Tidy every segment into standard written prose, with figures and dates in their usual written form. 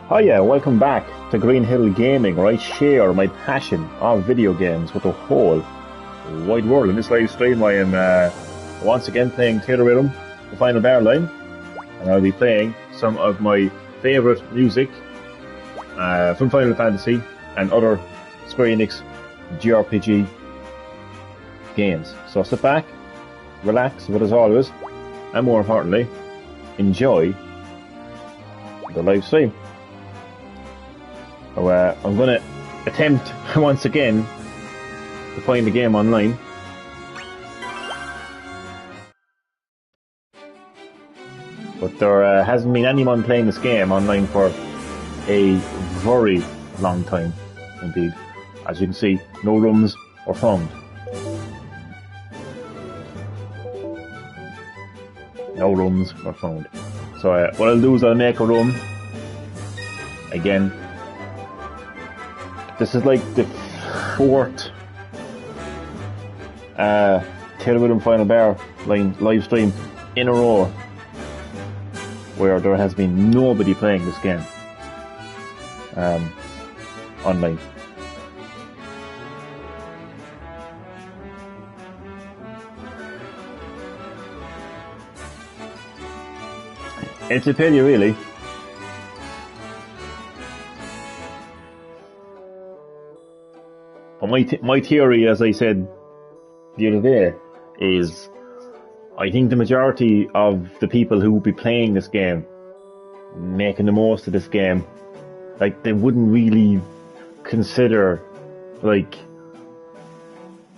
Hiya, welcome back to Green Hill Gaming, where I share my passion of video games with the whole wide world. In this live stream, I am once again playing Theatrythm, the final bar line, and I'll be playing some of my favourite music from Final Fantasy and other Square Enix JRPG games. So sit back, relax, but as always, and more importantly, enjoy the live stream. So, I'm going to attempt once again to find the game online. But there hasn't been anyone playing this game online for a very long time indeed. As you can see, no rooms are found. No rooms are found. So what I'll do is I'll make a room again. This is like the fourth Theatrythm Final Bar line live stream in a row where there has been nobody playing this game online. It's a pity, really. But my theory, as I said the other day, is I think the majority of the people who will be playing this game, making the most of this game, like, they wouldn't really consider, like,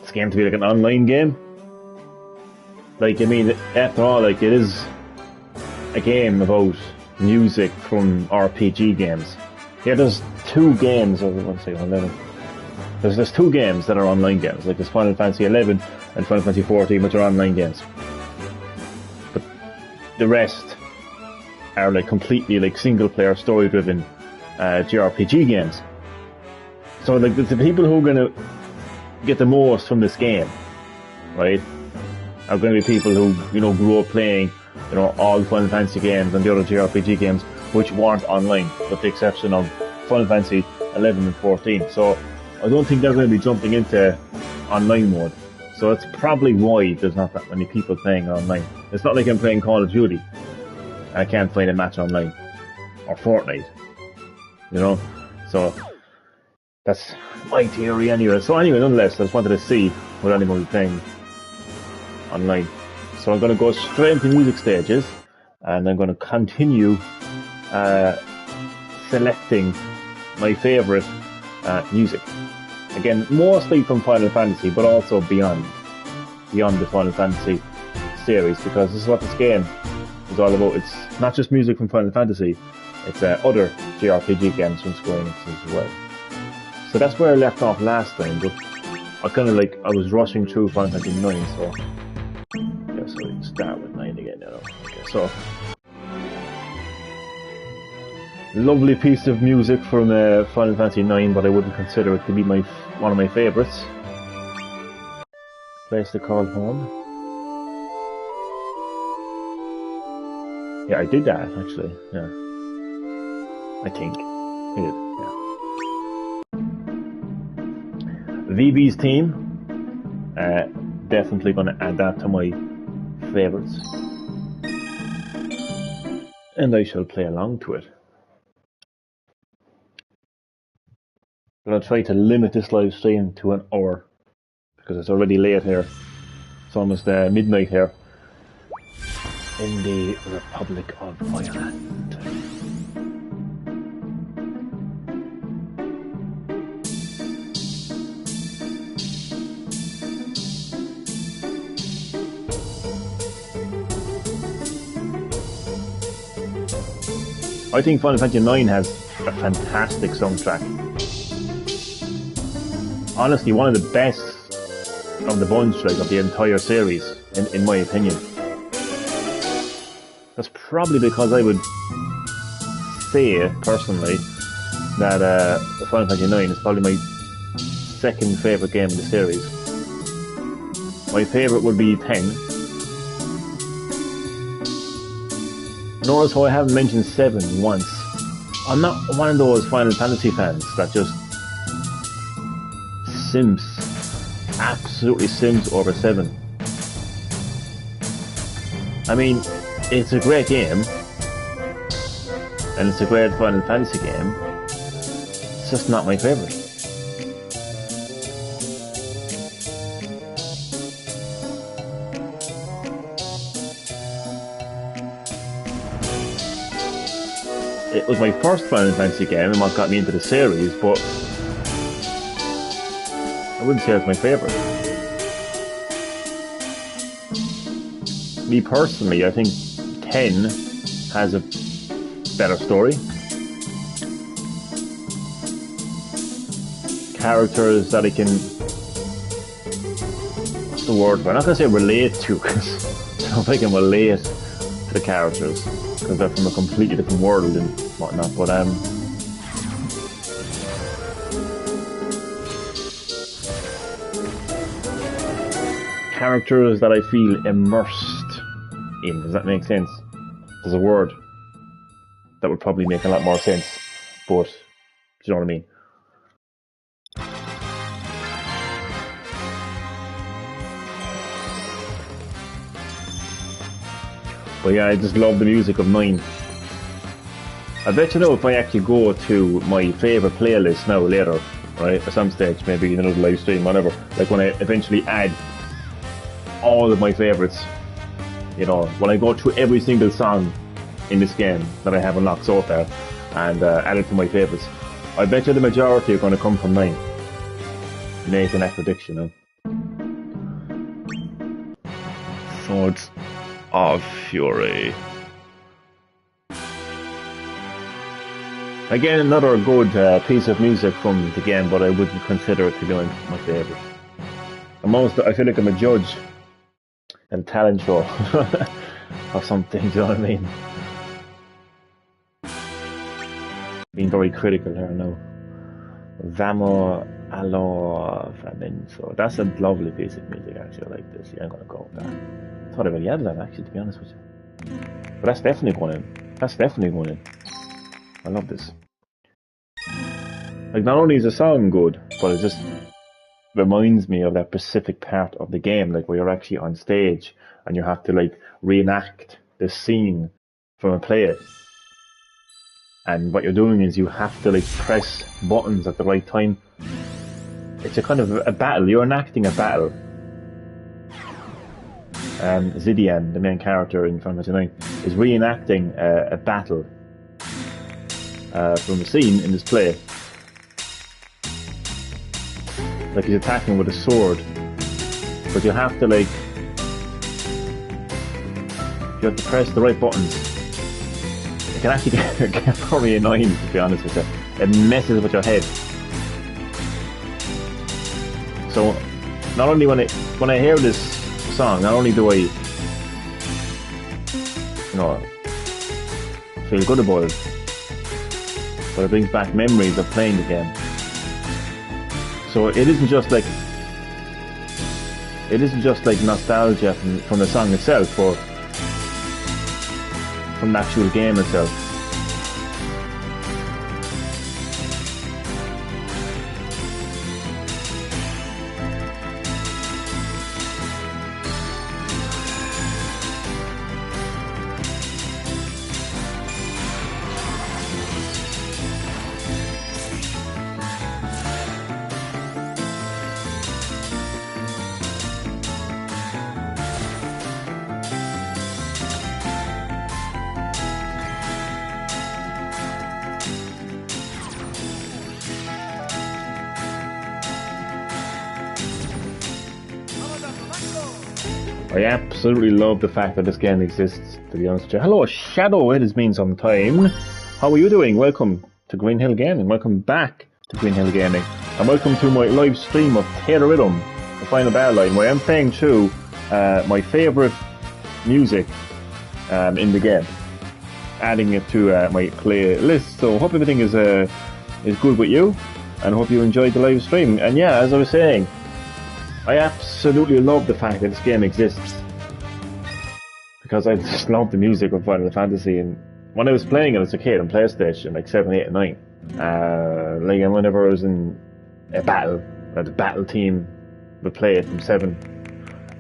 this game to be like an online game. Like, I mean, after all, like, it is a game about music from RPG games. Yeah, there's two games, I want to say 11. There's two games that are online games, like there's Final Fantasy 11 and Final Fantasy 14, which are online games. But the rest are like completely like single-player, story-driven JRPG games. So like the people who are going to get the most from this game, right, are going to be people who, you know, grew up playing, you know, all Final Fantasy games and the other JRPG games which weren't online, with the exception of Final Fantasy 11 and 14. So I don't think they're going to be jumping into online mode. So that's probably why there's not that many people playing online. It's not like I'm playing Call of Duty and I can't find a match online. Or Fortnite. You know? So that's my theory anyway. So anyway, nonetheless, I just wanted to see what anyone was playing online. So I'm going to go straight into music stages, and I'm going to continue selecting my favourite music. Again, mostly from Final Fantasy, but also beyond the Final Fantasy series, because this is what this game is all about. It's not just music from Final Fantasy, it's other JRPG games from Square Enix as well. So that's where I left off last time, but I was rushing through Final Fantasy 9, so yeah, so we can start with 9 again now. Okay, so lovely piece of music from Final Fantasy 9, but I wouldn't consider it to be one of my favourites. Place to call home. Yeah, I did that actually. Yeah, I think I did. Yeah. VB's theme. Definitely going to add that to my favourites, and I shall play along to it. I'm going to try to limit this live stream to an hour, because it's already late here. It's almost midnight here in the Republic of Ireland. I think Final Fantasy 9 has a fantastic soundtrack. Honestly, one of the best of the bunch, like, of the entire series, in my opinion. That's probably because I would say, personally, that Final Fantasy 9 is probably my second favourite game in the series. My favourite would be 10. Notice how I haven't mentioned 7 once I'm not one of those Final Fantasy fans that just absolutely sims over 7. I mean, it's a great game, and it's a great Final Fantasy game. It's just not my favourite. It was my first Final Fantasy game and what got me into the series, but I wouldn't say it's my favourite. Me personally, I think 10 has a better story. Characters that I can... what's the word? I'm not going to say relate to, because I don't know if I can relate to the characters, because they're from a completely different world and whatnot, but characters that I feel immersed in. Does that make sense? There's a word that would probably make a lot more sense, but do you know what I mean? But yeah, I just love the music of 9. I bet you know if I actually go to my favourite playlist now later, right, at some stage, maybe in another live stream, whatever, like when I eventually add all of my favourites, you know, when I go through every single song in this game that I have unlocked so far and add it to my favourites, I bet you the majority are going to come from 9. Making that prediction, Swords of Fury. Again, another good piece of music from the game, but I wouldn't consider it to be my favourite. I feel like I'm a judge at a talent show or something, do you know what I mean? Being very critical here now. Vamo Allo Flamenco. That's a lovely piece of music, actually. I like this. Yeah, I'm gonna go with that. I thought I already had that, actually, to be honest with you. But that's definitely going in. I love this. Like, not only is the song good, but it just reminds me of that specific part of the game, like where you're actually on stage and you have to like reenact the scene from a play. And what you're doing is you have to like press buttons at the right time. It's a kind of a battle. You're enacting a battle. Zidian, the main character in Final Fantasy 9, is reenacting a battle from a scene in this play. Like he's attacking with a sword, but you have to press the right buttons. It can actually get very annoying, to be honest with you. It messes with your head. So not only when I hear this song, not only do I feel good about it, but it brings back memories of playing the game. So it isn't just like nostalgia from the song itself, or from the actual game itself. I absolutely love the fact that this game exists, to be honest with you. Hello, Shadow, it has been some time. How are you doing? Welcome to Green Hill Gaming. Welcome back to Green Hill Gaming. And welcome to my live stream of Theatrythm, the final bar line, where I'm playing through my favourite music in the game, adding it to my playlist. So hope everything is good with you, and hope you enjoyed the live stream. And yeah, as I was saying, I absolutely love the fact that this game exists, because I just love the music of Final Fantasy and when I was playing it as a kid on PlayStation, like 7, 8, and 9, like, and whenever I was in a battle, the battle team would play it from 7.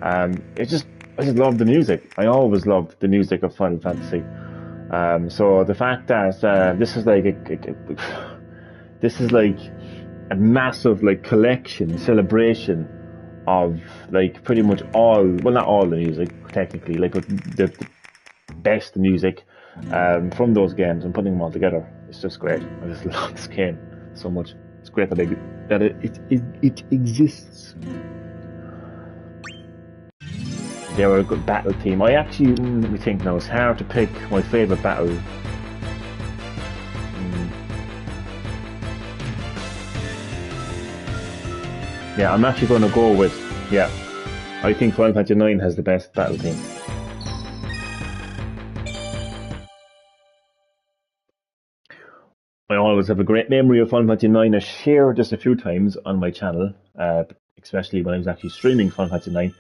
I just loved the music. I always loved the music of Final Fantasy. So the fact that this is like a massive like collection, celebration of like pretty much all, well, not all the music technically, like the best music from those games, and putting them all together. It's just great. I just love this game so much. It's great that it exists. They were a good battle team. I actually, let me think now, it's hard to pick my favourite battle. Yeah, I'm actually going to go with, yeah, I think Final Fantasy 9 has the best battle team. I always have a great memory of Final Fantasy 9. I shared this a few times on my channel, especially when I was actually streaming Final Fantasy 9.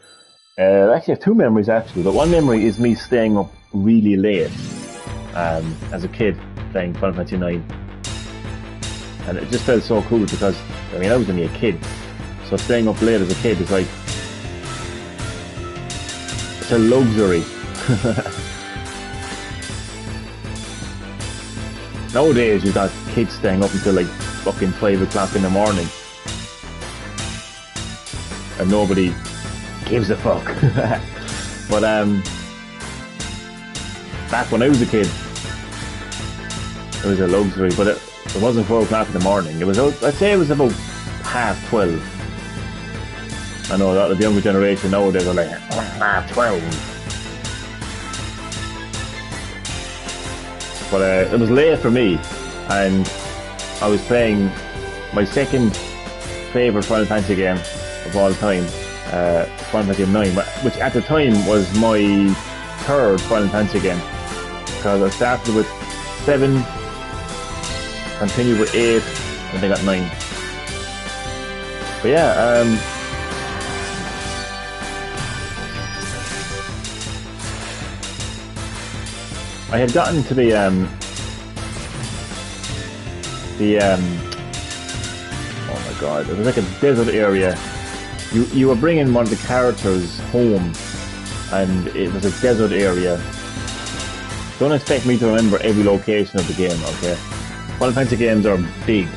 I actually have two memories actually, but one memory is me staying up really late as a kid playing Final Fantasy 9. And it just felt so cool because, I mean, I was only a kid. So staying up late as a kid is like, it's a luxury. Nowadays you've got kids staying up until like fucking 5 o'clock in the morning. And nobody gives a fuck. But back when I was a kid, it was a luxury, but it wasn't 4 o'clock in the morning. It was, I'd say it was about 12:30. I know that the younger generation nowadays are like 12:30. But it was late for me, and I was playing my second favourite Final Fantasy game of all time, Final Fantasy 9, which at the time was my third Final Fantasy game, because I started with 7, continued with 8, and then got 9. But yeah, I had gotten to the oh my god, it was like a desert area. You were bringing one of the characters home, and it was a desert area. Don't expect me to remember every location of the game, okay? Final Fantasy games are big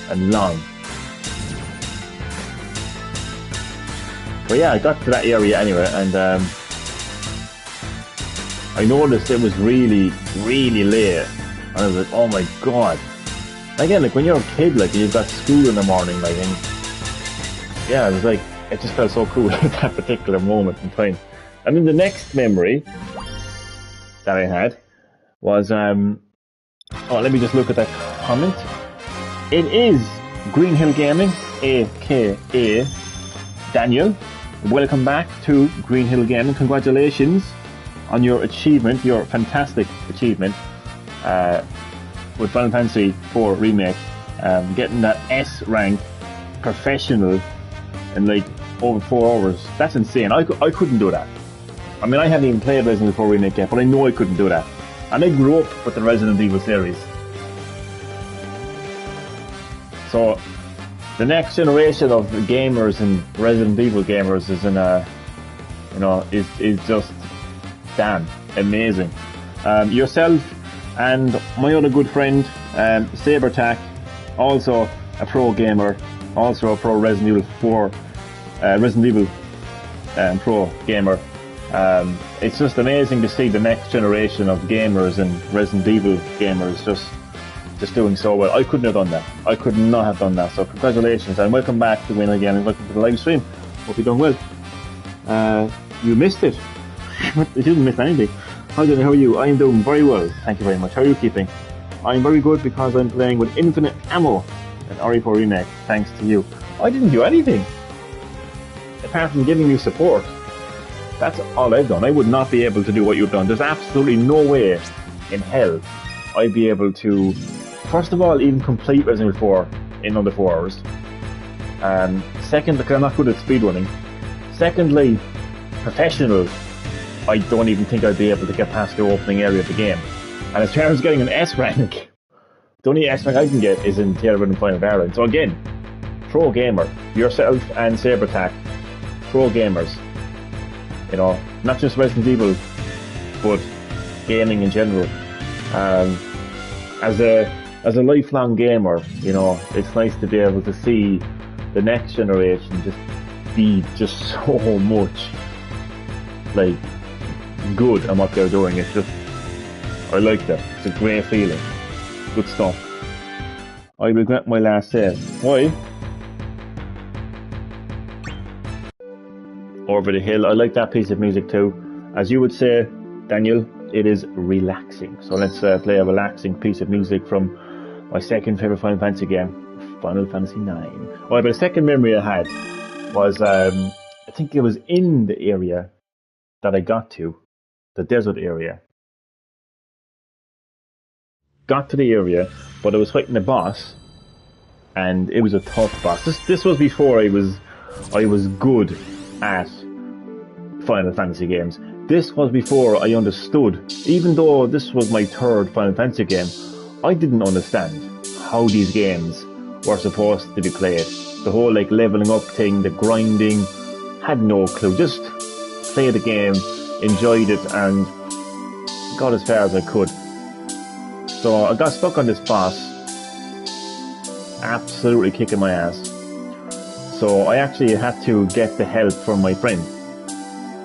and long. But yeah, I got to that area anyway, and I noticed it was really, really late, and I was like, oh my god. Again, like when you're a kid, like, and you've got school in the morning, like, and yeah, it was like, it just felt so cool at that particular moment in time. And then the next memory that I had was, oh, let me just look at that comment. It is Green Hill Gaming, aka Daniel. Welcome back to Green Hill Gaming. Congratulations on your achievement, your fantastic achievement with Final Fantasy IV Remake, getting that S rank professional in like over 4 hours. That's insane. I couldn't do that. I mean, I haven't even played Resident Evil 4 Remake yet, but I know I couldn't do that. And I grew up with the Resident Evil series. So the next generation of gamers and Resident Evil gamers is in a, you know, is just damn amazing. Yourself and my other good friend Sabertac, also a pro gamer, also a pro Resident Evil 4 pro gamer. It's just amazing to see the next generation of gamers and Resident Evil gamers just doing so well. I couldn't have done that. I could not have done that. So congratulations and welcome back to Win again, and welcome to the live stream. Hope you're doing well. You missed it. You didn't miss anything. Hi Jenny, how are you? I am doing very well. Thank you very much. How are you keeping? I'm very good because I'm playing with infinite ammo in RE4 Remake, thanks to you. I didn't do anything apart from giving you support. That's all I've done. I would not be able to do what you've done. There's absolutely no way in hell I'd be able to, first of all, even complete Resident Evil 4 in under 4 hours. Second, because I'm not good at speedrunning. Secondly, professional I don't even think I'd be able to get past the opening area of the game. And as far as getting an S rank, the only S rank I can get is in Theatrythm Final Barrel. So again, pro gamer, yourself and Sabertac, pro gamers. You know, not just Resident Evil, but gaming in general. As a lifelong gamer, you know, it's nice to be able to see the next generation just be just so much like good at what they're doing. It's just, I like that. It's a great feeling. Good stuff. I regret my last save. Why? Over the Hill. I like that piece of music too. As you would say, Daniel, it is relaxing. So let's play a relaxing piece of music from my second favourite Final Fantasy game, Final Fantasy IX. Alright, but the second memory I had was, I think it was in the area that I got to, the desert area. Got to the area, but I was fighting the boss, and it was a tough boss. This was before I was good at Final Fantasy games. This was before I understood. Even though this was my third Final Fantasy game, I didn't understand how these games were supposed to be played. The whole like leveling up thing, the grinding, had no clue. Just played the game, enjoyed it, and got as far as I could. So I got stuck on this boss, absolutely kicking my ass. So I actually had to get the help from my friend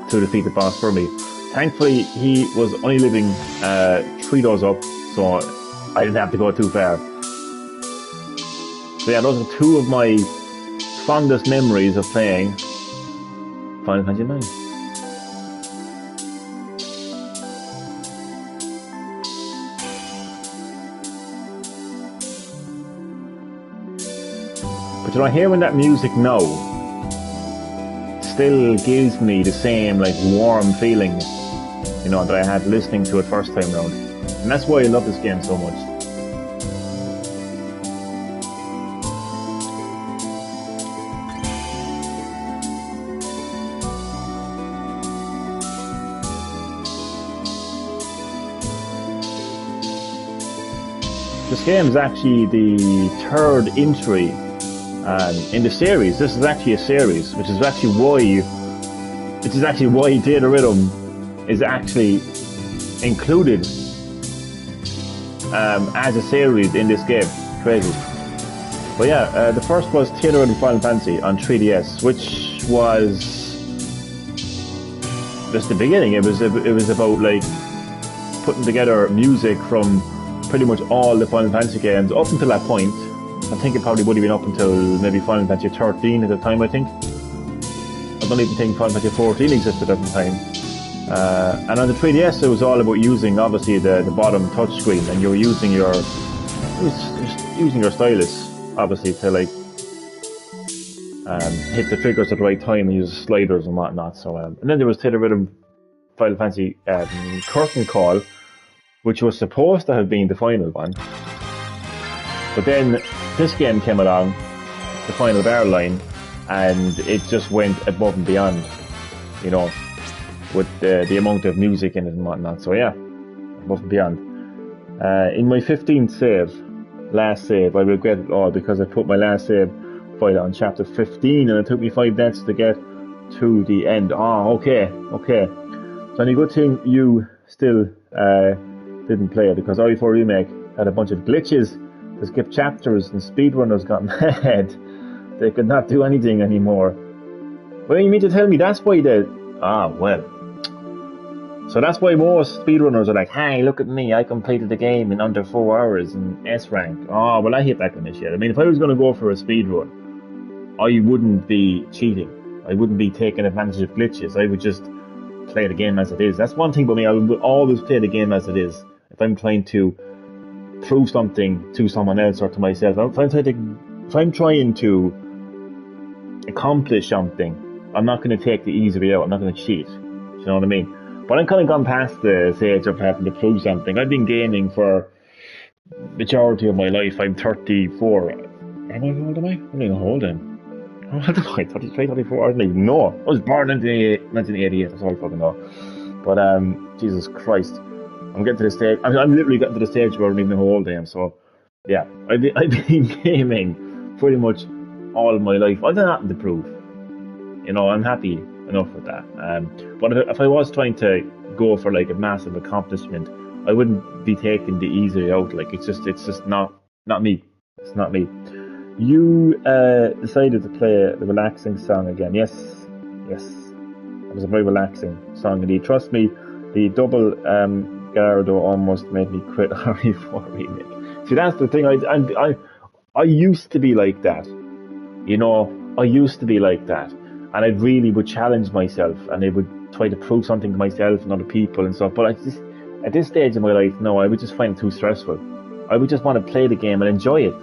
to defeat the boss for me. Thankfully, he was only living 3 doors up, so I didn't have to go too far. So yeah, those are two of my fondest memories of playing Final Fantasy IX. But you know, hearing that music now still gives me the same like warm feeling, you know, that I had listening to it first time round. And that's why I love this game so much. This game is actually the third entry in the series. This is actually a series, which is actually why Theatrythm is actually included as a series in this game. Crazy. But yeah, the first was Theatrythm Final Fantasy on 3DS, which was just the beginning. It was about like putting together music from pretty much all the Final Fantasy games up until that point. I think it probably would have been up until maybe Final Fantasy 13 at the time, I think. I don't even think Final Fantasy 14 existed at the time. And on the 3DS it was all about using, obviously, the bottom touchscreen, and you were using your stylus, obviously, to like hit the triggers at the right time and use sliders and whatnot. So, and then there was Theatrythm Final Fantasy Curtain Call, which was supposed to have been the final one. But then this game came along, the Final Barrel line, and it just went above and beyond, you know, with the amount of music in it and whatnot. So yeah, above and beyond. In my 15th save, last save, I regret it all because I put my last save file on chapter 15 and it took me 5 minutes to get to the end. Oh, okay. So any good thing you still didn't play it, because RE4 Remake had a bunch of glitches to skip chapters and speedrunners got mad. They could not do anything anymore. Well, you mean to tell me that's why so that's why most speedrunners are like, hey, look at me, I completed the game in under 4 hours in S rank. Oh, well, I hit back on this shit. I mean, if I was going to go for a speedrun, I wouldn't be cheating. I wouldn't be taking advantage of glitches. I would just play the game as it is. That's one thing about me. I would always play the game as it is. If I'm trying to prove something to someone else or to myself, if I'm trying to accomplish something, I'm not going to take the easy way out. I'm not going to cheat. Do you know what I mean? But I'm kind of gone past the stage of having to prove something. I've been gaming for majority of my life. I'm 34. How old am I? I don't even know how old I am. How old am I? 33, 34? I don't even know. I was born in 1988. That's all I fucking know. But Jesus Christ, I'm getting to the stage. I'm literally getting to the stage where I don't even know how old I am. So yeah, I've been gaming pretty much all of my life. I've done nothing to prove. You know, I'm happy enough with that. But if I was trying to go for like a massive accomplishment, I wouldn't be taking the easy out. Like it's just not me. It's not me. You decided to play the relaxing song again. Yes. It was a very relaxing song indeed. Trust me, the double Gardo almost made me quit RE4 remake. See, that's the thing. I used to be like that. You know, I used to be like that. And I really would challenge myself, and I would try to prove something to myself and other people and stuff. But I just, at this stage of my life, no, I would just find it too stressful. I would just want to play the game and enjoy it.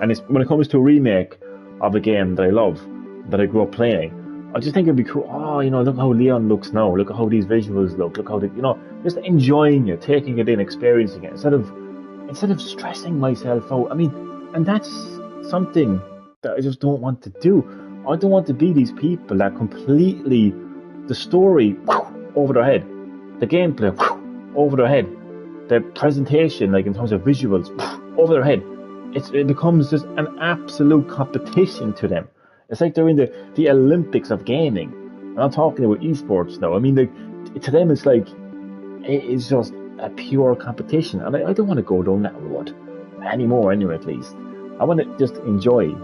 And when it comes to a remake of a game that I love, that I grew up playing, I just think it'd be cool. Oh, you know, look how Leon looks now. Look at how these visuals look. Look how they, you know, just enjoying it, taking it in, experiencing it, instead of stressing myself out. I mean, and that's something that I just don't want to do. I don't want to be these people that completely, the story over their head, the gameplay over their head, the presentation, like in terms of visuals, over their head. It becomes just an absolute competition to them. It's like they're in the Olympics of gaming. And I'm talking about esports now. I mean, like, to them, it's like, it's just a pure competition. And I don't want to go down that road anymore, anyway, at least. I want to just enjoy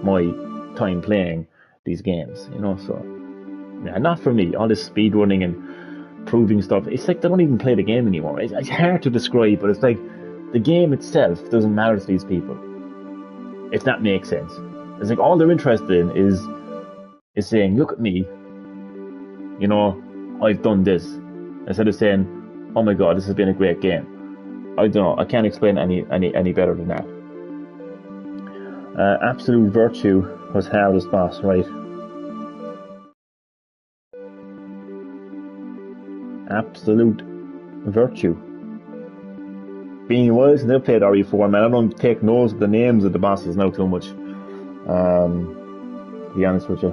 my time playing these games, you know, so yeah, not for me. All this speed running and proving stuff, it's like they don't even play the game anymore. It's hard to describe, but it's like the game itself doesn't matter to these people, if that makes sense. It's like all they're interested in is saying, look at me, you know, I've done this, instead of saying, oh my god, this has been a great game. I don't know, I can't explain any better than that. Absolute Virtue was hardest boss, right? Absolute Virtue. Being a while since I played RE4, man, I don't take notes of the names of the bosses now too much. To be honest with you.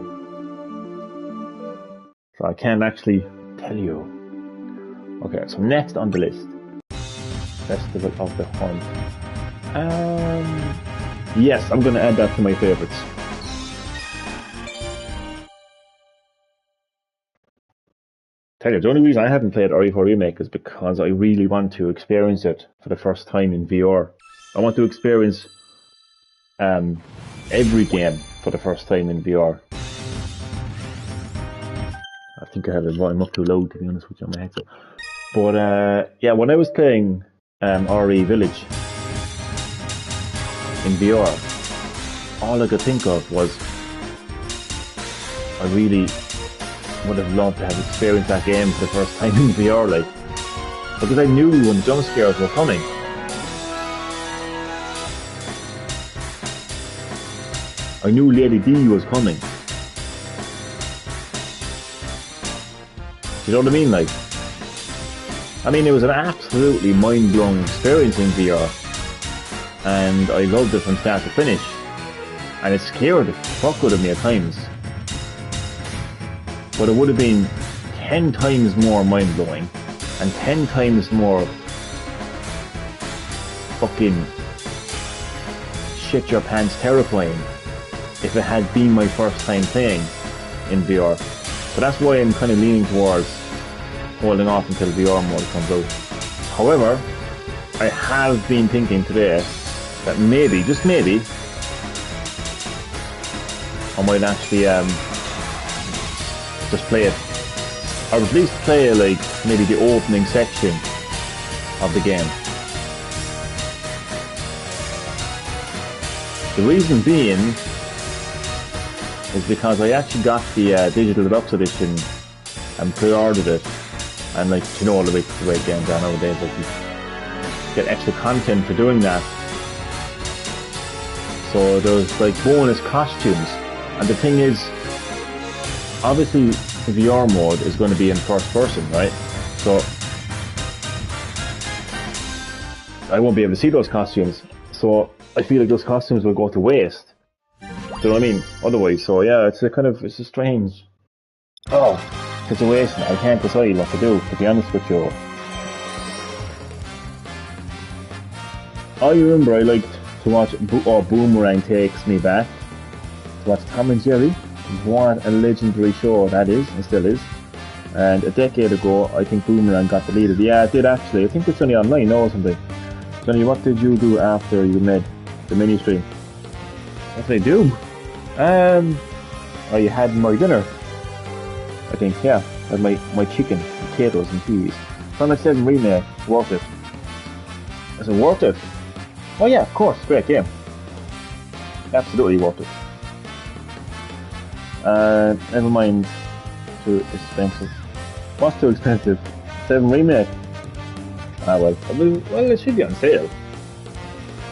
So I can't actually tell you. Okay, so next on the list. Festival of the Hunt. Yes, I'm going to add that to my favourites. Tell you, the only reason I haven't played RE4 Remake is because I really want to experience it for the first time in VR. I want to experience every game for the first time in VR. I think I have the volume up too loud, to be honest with you, on my headset. But yeah, when I was playing RE Village in VR, all I could think of was I really would have loved to have experienced that game for the first time in VR, like, because I knew when jump scares were coming. I knew Lady D was coming. You know what I mean? Like, I mean, it was an absolutely mind-blowing experience in VR, and I loved it from start to finish. And it scared the fuck out of me at times. But it would have been 10 times more mind-blowing and 10 times more fucking shit your pants terrifying if it had been my first time playing in VR. So that's why I'm kind of leaning towards holding off until VR mode comes out. However, I have been thinking today that maybe, just maybe, I might actually just play it, or at least play like maybe the opening section of the game. The reason being is because I actually got the digital deluxe edition and pre-ordered it, and like, you know, all the way games are nowadays, like, you get extra content for doing that. So there's like bonus costumes, and the thing is, obviously the VR mode is going to be in first person, right? So I won't be able to see those costumes, so I feel like those costumes will go to waste. Do you know what I mean? Otherwise, so yeah, it's a strange. Oh, situation. I can't decide what to do, to be honest with you. I remember I liked to watch Boomerang Takes Me Back, to watch Tom and Jerry. What a legendary show that is, and still is. And a decade ago, I think Boomerang got deleted. Yeah, it did actually. I think it's only online now or something. Johnny, what did you do after you made the mini stream? What did I do? I had my dinner. I think, yeah. I had my chicken, potatoes and peas. Final 7 remake, worth it. Is it worth it? Oh yeah, of course, great game. Absolutely worth it. Never mind. Too expensive. What's too expensive? 7 remake? Ah well, it should be on sale.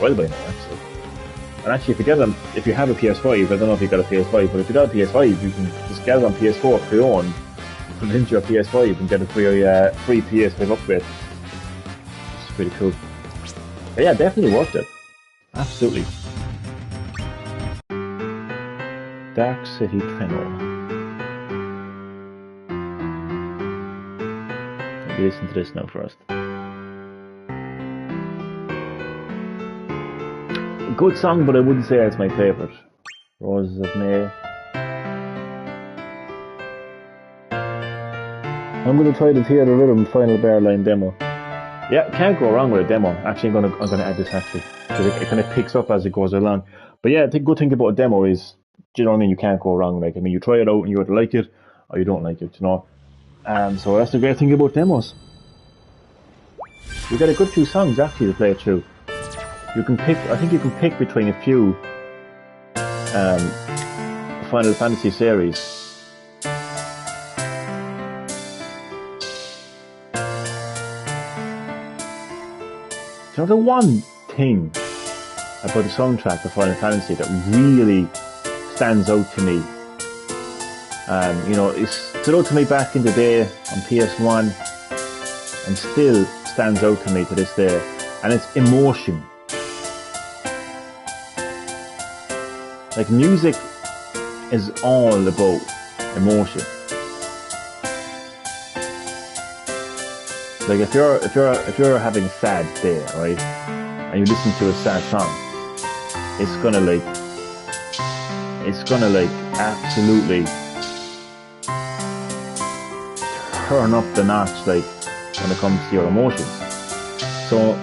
Well by now actually. And actually if you have a PS5, I don't know if you got a PS5, but if you got a PS5 you can just get it on PS4 pre-owned, put it into your PS5 and get a free PS5 upgrade. It's pretty cool. But yeah, definitely worth it. Absolutely. Dark City Tremor. Let me listen to this now first. A good song, but I wouldn't say it's my favourite. Roses of May. I'm going to try the Theatrythm Final Bear Line demo. Yeah, can't go wrong with a demo. Actually, I'm gonna add this actually, because it kind of picks up as it goes along. But yeah, the good thing about a demo is, do you know what I mean? You can't go wrong. Like, I mean, you try it out and you either like it or you don't like it, you know. So that's the great thing about demos. You get a good few songs actually to play through. You can pick. I think you can pick between a few Final Fantasy series. You know, the one thing about the soundtrack of Final Fantasy that really stands out to me, you know, it stood out to me back in the day on PS1 and still stands out to me to this day, and it's emotion. Like, music is all about emotion. Like, if you're having a sad day, right, and you listen to a sad song, it's gonna absolutely turn up the notch, like, when it comes to your emotions. So,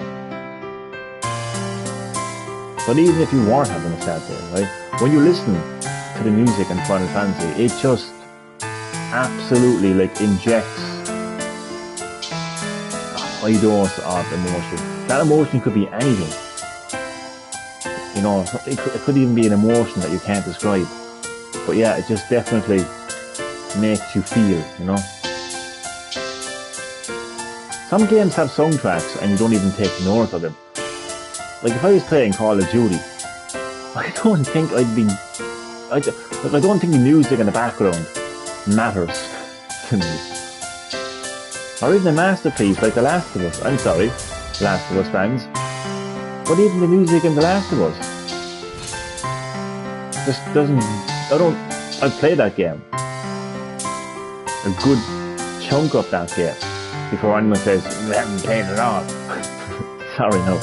but even if you weren't having a sad day, right, when you listen to the music in Final Fantasy, it just absolutely, like, injects a high dose of emotion. That emotion could be anything. You know, it could even be an emotion that you can't describe. But yeah, it just definitely makes you feel, you know. Some games have soundtracks and you don't even take note of them. Like, if I was playing Call of Duty, I don't think I don't think the music in the background matters to me. Or even a masterpiece like The Last of Us. I'm sorry, Last of Us fans. But even the music in The Last of Us just doesn't... I've played that game. A good chunk of that game. Before anyone says, we haven't played it all. Sorry, no.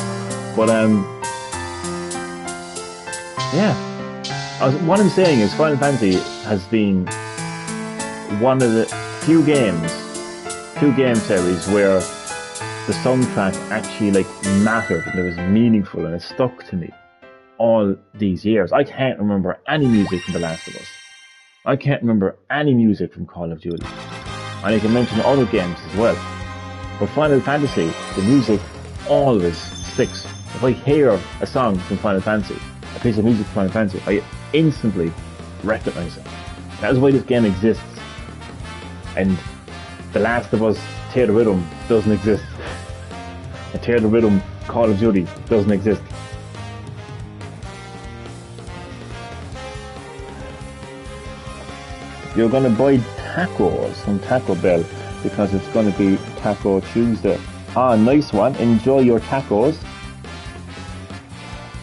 But, yeah. What I'm saying is Final Fantasy has been one of the few game series where the soundtrack actually, like, mattered and it was meaningful and it stuck to me all these years. I can't remember any music from The Last of Us. I can't remember any music from Call of Duty. And I can mention other games as well. But Final Fantasy, the music always sticks. If I hear a song from Final Fantasy, a piece of music from Final Fantasy, I instantly recognize it. That is why this game exists. And The Last of Us Theatrythm doesn't exist. A Theatrythm Call of Duty doesn't exist. You're going to buy tacos from Taco Bell because it's going to be Taco Tuesday. Ah, nice one. Enjoy your tacos.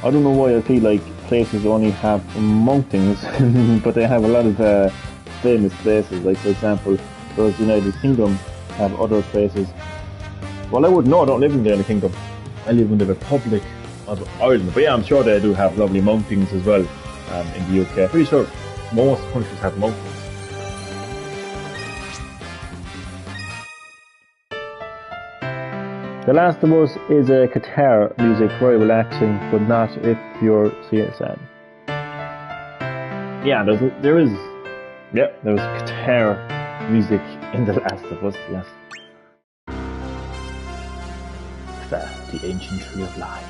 I don't know why I feel like places only have mountains, but they have a lot of famous places. Like, for example, whereas the United Kingdom have other places. Well, I wouldn't know, I don't live in the United Kingdom. I live in the Republic of Ireland. But yeah, I'm sure they do have lovely mountains as well in the UK. Pretty sure most countries have mountains. The Last of Us is a guitar music, very relaxing, but not if you're sad. Yeah, there's guitar music in The Last of Us, yes. The ancient tree of life.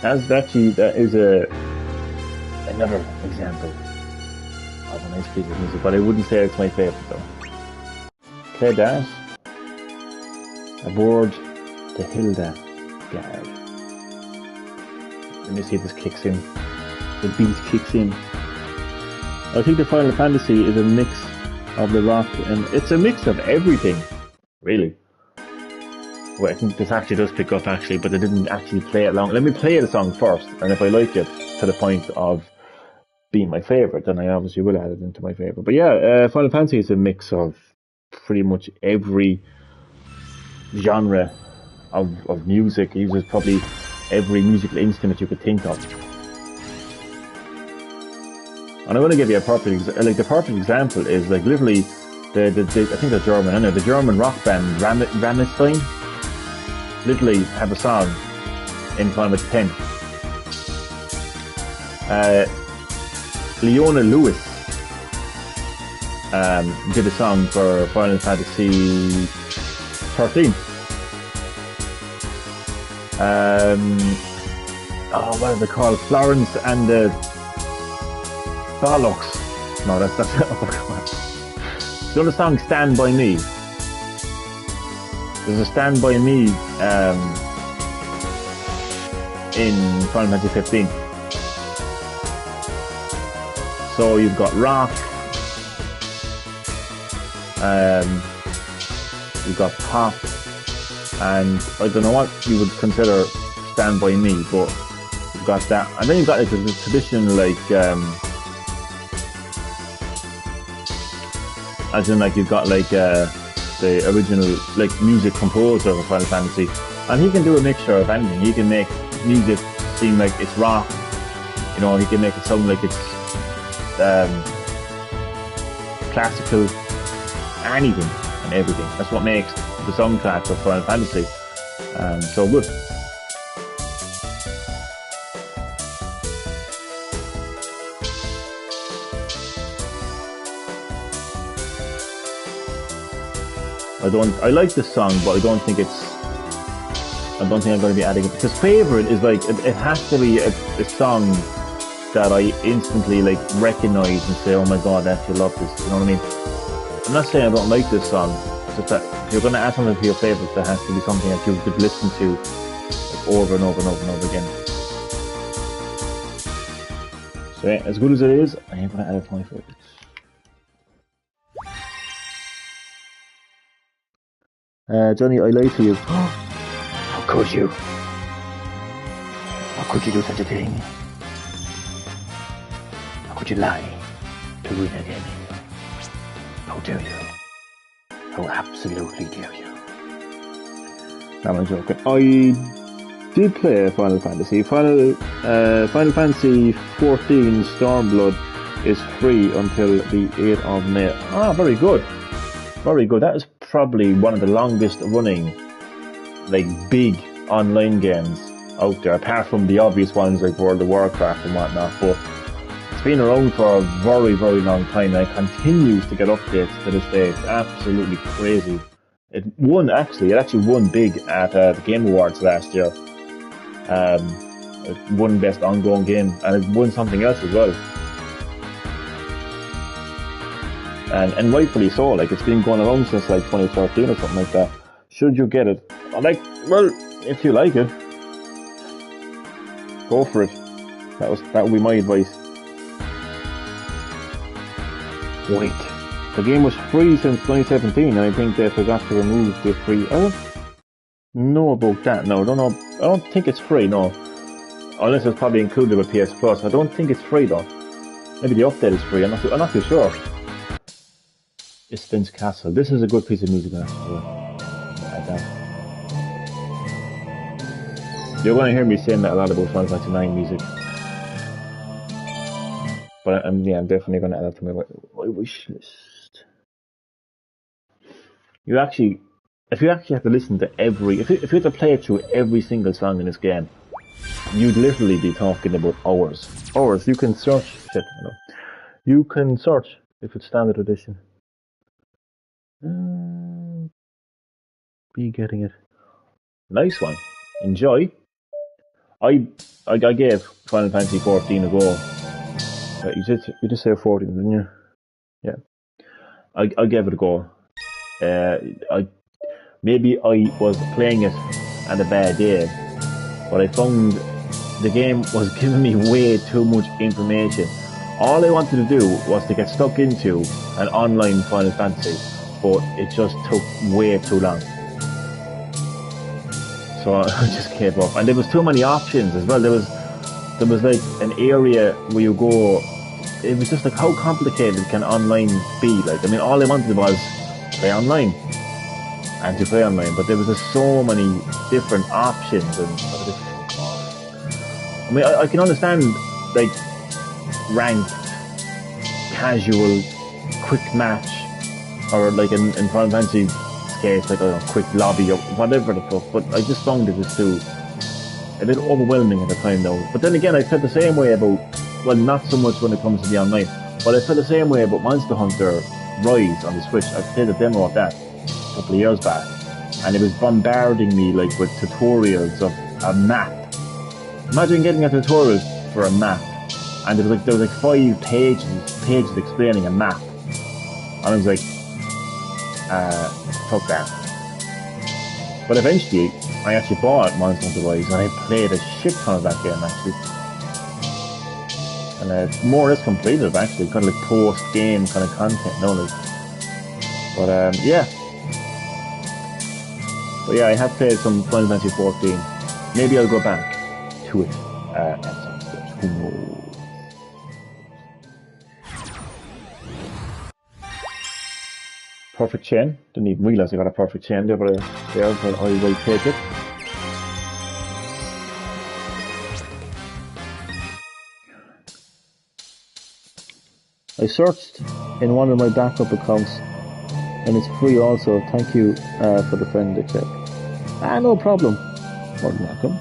That is another example of a nice piece of music, but I wouldn't say it's my favourite though. Play that. Aboard the Hilda Guard. Let me see if this kicks in. The beat kicks in. I think the Final Fantasy is a mix of the rock, and it's a mix of everything, really. Well, I think this actually does pick up actually, but I didn't actually play it long. Let me play the song first, and if I like it to the point of being my favourite, then I obviously will add it into my favourite. But yeah, Final Fantasy is a mix of pretty much every genre of music. It uses probably every musical instrument you could think of. And I want to give you the perfect example is like literally the I think they're German, I know, the German rock band Rammstein literally have a song in Final Fantasy X. Leona Lewis did a song for Final Fantasy 13. What are they called? Florence and the Bollocks. No, that's oh god. You know the song Stand By Me? There's a Stand By Me in Final Fantasy 15. So you've got rock, you've got pop, and I don't know what you would consider Stand By Me, but you've got that, and then you've got like the traditional as in like you've got like the original like music composer of Final Fantasy, and he can do a mixture of anything. He can make music seem like it's rock, you know, he can make it sound like it's classical, anything and everything. That's what makes the soundtrack of Final Fantasy so good. I like this song, but I don't think I'm going to be adding it, because Favorite is like, it has to be a song that I instantly like recognize and say, oh my god, I actually love this, you know what I mean? I'm not saying I don't like this song, it's just that if you're going to add something to your favourites, there has to be something that you could listen to like, over and over and over and over again. So yeah, as good as it is, I ain't going to add it to my favourites. Johnny, I lied to you. How could you? How could you do such a thing? How could you lie to win again? How dare you? How absolutely dare you? No, I'm joking. I did play Final Fantasy. Final Fantasy 14 Stormblood is free until the 8th of May. Ah, very good. Very good. That is probably one of the longest running like big online games out there, apart from the obvious ones like World of Warcraft and whatnot, but it's been around for a very, very long time and it continues to get updates to this day. It's absolutely crazy. It actually won big at the Game Awards last year. It won Best Ongoing Game, and it won something else as well. And rightfully so, like it's been going around since like 2013 or something like that. Should you get it? Well, if you like it, go for it. That would be my advice. Wait, the game was free since 2017, and I think they forgot to remove the free. I don't know about that. No, I don't know. I don't think it's free. No, unless it's probably included with PS Plus. I don't think it's free though. Maybe the update is free. I'm not too sure. Islin's Castle. This is a good piece of music, actually. Like that. You're going to hear me saying that a lot about Final Fantasy 9 music. But I'm definitely going to add that to my wish list. You actually, if you actually have to listen to if you have to play through every single song in this game, you'd literally be talking about hours. Hours. You can search. Shit, I know. You can search if it's standard edition. Be getting it. Nice one. Enjoy. I gave Final Fantasy 14 a go. You just said 14, didn't you? Yeah. I gave it a go. Maybe I was playing it on a bad day, but I found the game was giving me way too much information. All I wanted to do was to get stuck into an online Final Fantasy, but it just took way too long. So I just gave up. And there was too many options as well. There was like an area where you go. It was just like, how complicated can online be? Like, I mean, all I wanted was play online and to play online, but there was just so many different options and I mean, I can understand like ranked, casual, quick match, or like in Final Fantasy case, like a quick lobby or whatever the fuck. But I just found it was too a little overwhelming at the time, though. But then again, I felt the same way about, well, not so much when it comes to the online, but I felt the same way about Monster Hunter Rise on the Switch. I played a demo of that a couple of years back, and it was bombarding me like with tutorials of a map. Imagine getting a tutorial for a map, and there was like 5 pages explaining a map, and I was like, fuck that. But eventually, I actually bought Monster Hunter Rise, and I played a shit ton of that game actually. And more or less completed actually, kind of like post-game kind of content, knowledge. But yeah. But yeah, I have played some Final Fantasy 14. Maybe I'll go back to it at some stage. Who knows? Perfect chain. Didn't even realise I got a perfect chain there, but I will take it. I searched in one of my backup accounts, and it's free also. Thank you for the friend accept. No problem. More than welcome.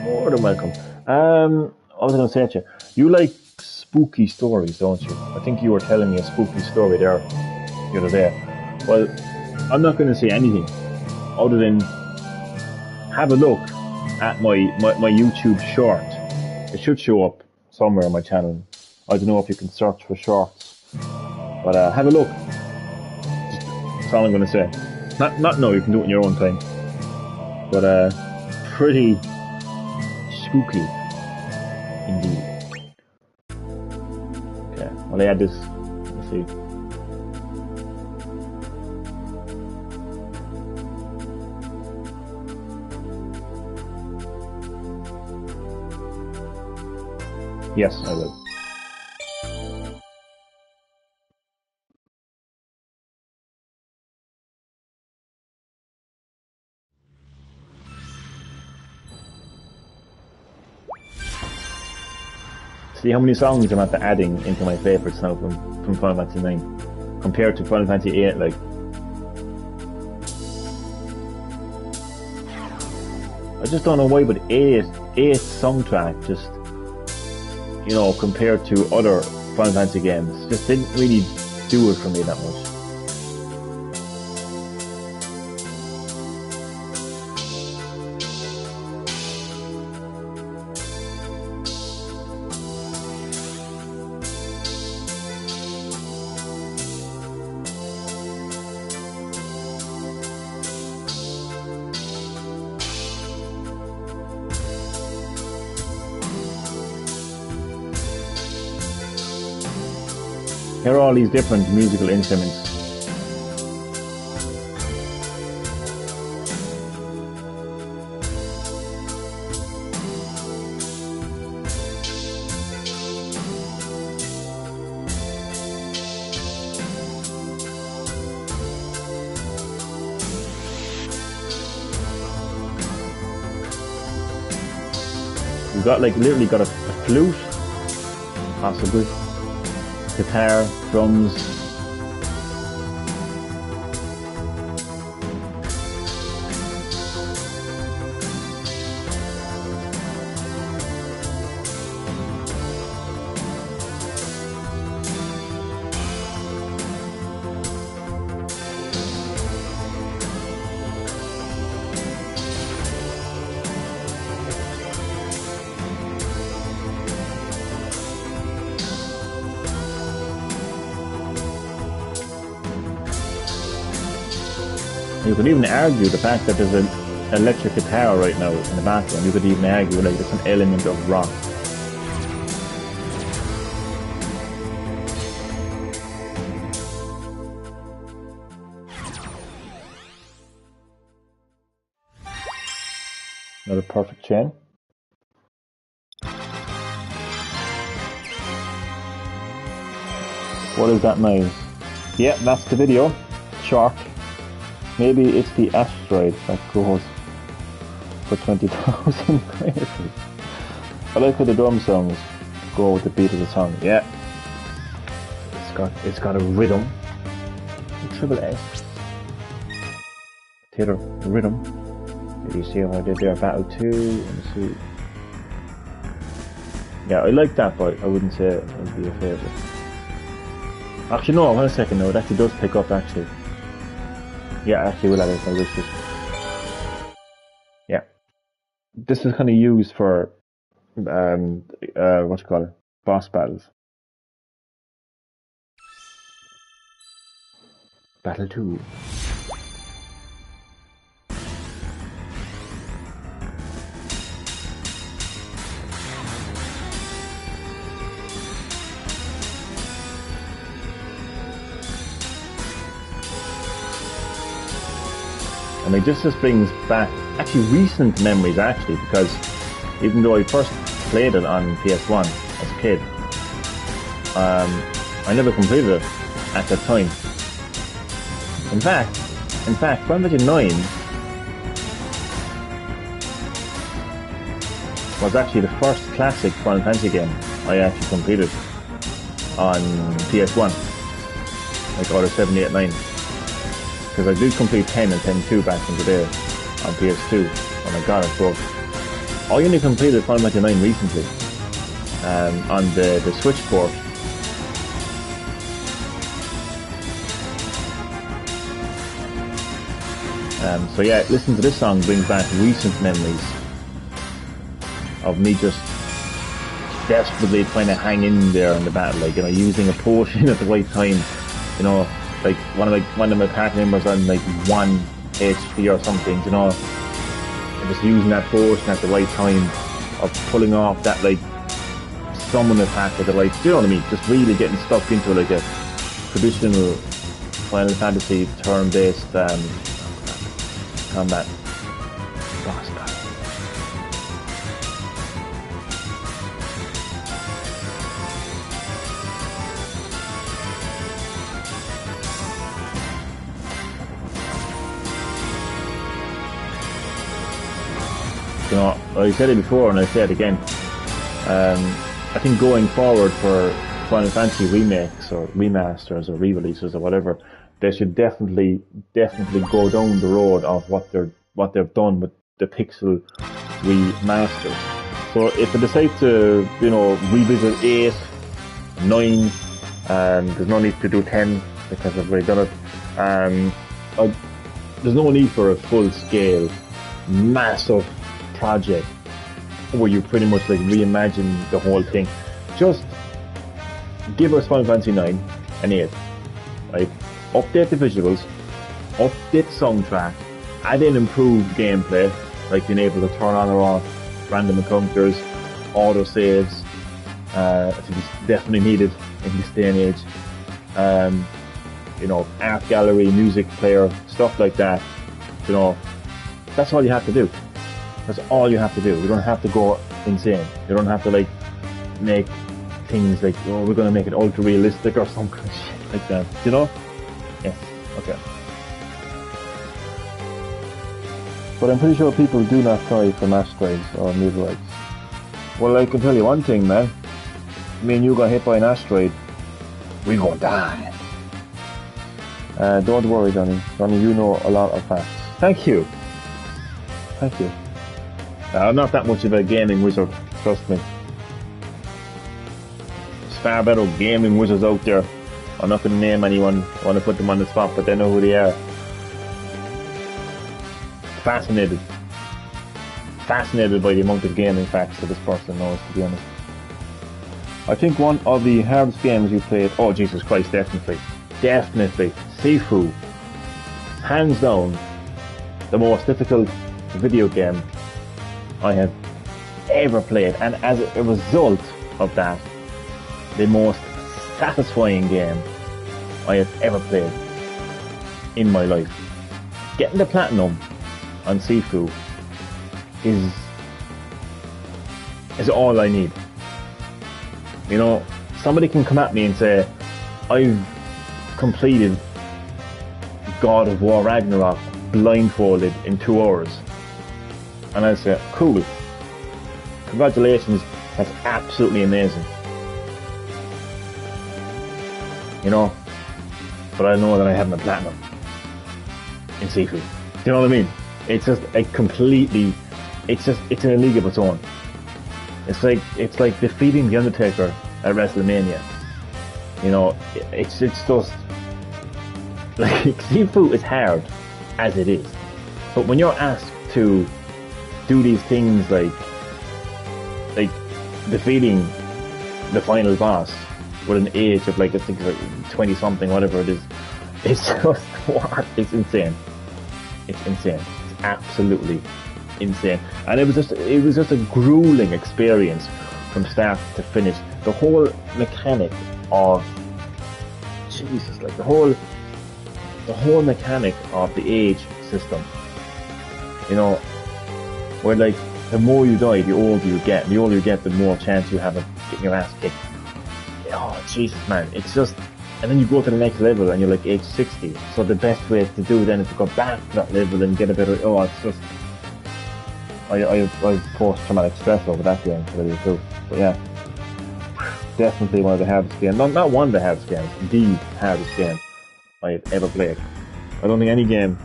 More than welcome. I was going to say to you, you like spooky stories, don't you? I think you were telling me a spooky story there the other day. Well, I'm not going to say anything other than have a look at my YouTube short. It should show up somewhere on my channel. I don't know if you can search for shorts, but have a look. That's all I'm going to say. Not no, you can do it in your own time. But pretty spooky indeed. Okay, well I add this. Let's see. Yes, I will. See how many songs I'm after adding into my favourites now from Final Fantasy 9 compared to Final Fantasy 8, like. I just don't know why, but 8 soundtrack just, you know, compared to other Final Fantasy games, just didn't really do it for me that much. Here are all these different musical instruments. You've got like literally got a flute, possibly, guitar, drums. You could even argue the fact that there's an electric guitar right now in the background. You could even argue like it's an element of rock. Another perfect chain. What is that noise? Yeah, that's the video. Shark. Maybe it's the asteroid that goes for 20,000 crazy. I like how the drum songs go with the beat of the song. Yeah, it's got a rhythm. Triple A. Theatrythm. Did you see what I did there? Battle 2. Let me see. Yeah, I like that, but I wouldn't say it would be a favourite. Actually, no. Hold on a second. No, it actually does pick up. Actually. Yeah, actually, we'll add it to my wish list. Yeah. This is kind of used for, what you call it? Boss battles. Battle 2. I mean, this just brings back actually recent memories, actually, because even though I first played it on PS1 as a kid, I never completed it at that time. In fact, Final Fantasy 9 was actually the first classic Final Fantasy game I actually completed on PS1, like Order 7, 8, 9. Because I did complete 10 and 10-2 back in the day on PS2 when I got it, but I only completed Final Fantasy 9 recently on the Switch port. So yeah, listening to this song brings back recent memories of me just desperately trying to hang in there in the battle, like, you know, using a potion at the right time, you know. Like one of my party members on like 1 HP or something, you know, and just using that potion at the right time of pulling off that like summon attack at the right, you know what I mean? Just really getting stuck into like a traditional Final Fantasy turn-based combat boss battle. You know, I said it before and I say it again. I think going forward for Final Fantasy remakes or remasters or re-releases or whatever, they should definitely go down the road of what they've done with the Pixel remasters. So if they decide to, you know, revisit 8, 9, there's no need to do 10 because I've already done it. There's no need for a full-scale, massive project where you pretty much like reimagine the whole thing. Just give us Final Fantasy 9 and 8, right? Update the visuals, update the soundtrack, add in improved gameplay, like being able to turn on or off random encounters, auto saves. I think it's definitely needed in this day and age. You know, art gallery, music player, stuff like that. You know, that's all you have to do. That's all you have to do. You don't have to go insane. You don't have to like make things like, oh, we're gonna make it ultra realistic or some kind of shit like that. You know? Yeah. Okay. But I'm pretty sure people do not cry for asteroids or meteorites. Well, I can tell you one thing, man. Me and you got hit by an asteroid. We gonna die. Don't worry, Johnny. Johnny, you know a lot of facts. Thank you. Thank you. I'm not that much of a gaming wizard, trust me. There's far better gaming wizards out there. I'm not going to name anyone. I want to put them on the spot, but they know who they are. Fascinated by the amount of gaming facts that this person knows, to be honest. I think one of the hardest games you played... Oh, Jesus Christ, definitely. Sifu. Hands down, the most difficult video game I have ever played. And as a result of that, the most satisfying game I have ever played in my life. Getting the platinum on Sifu is all I need. You know, somebody can come at me and say, I've completed God of War Ragnarok blindfolded in 2 hours. And I say, cool. Congratulations, that's absolutely amazing. You know, but I know that I haven't a platinum in Sifu. Do you know what I mean? It's just a completely, it's in a league of its own. It's like defeating the Undertaker at WrestleMania. You know, it's just like Sifu is hard as it is, but when you're asked to do these things like defeating the final boss with an age of like I think like 20 something, whatever it is, it's just what? It's insane. It's insane. It's absolutely insane. And it was just a grueling experience from start to finish. The whole mechanic of Jesus, like the whole mechanic of the age system. You know, where like the more you die, the older you get. The older you get, the more chance you have of getting your ass kicked. Oh Jesus, man! It's just, and then you go to the next level and you're like age 60. So the best way to do then is to go back to that level and get a better. Oh, it's just. I post-traumatic stress over that game, really too. But yeah, definitely one of the hardest games. Not one of the hardest games, the hardest game I have ever played. I don't think any game.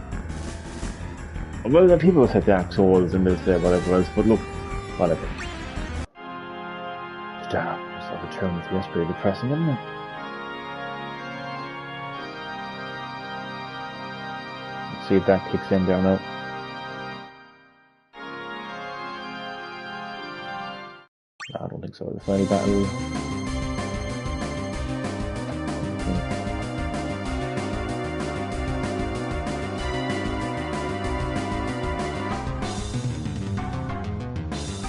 Well, the people will say Dark Souls and they'll say whatever else, but look, whatever. Stop. It's like a term with yesterday depressing, isn't it? Let's see if that kicks in there now. No, I don't think so. The final battle.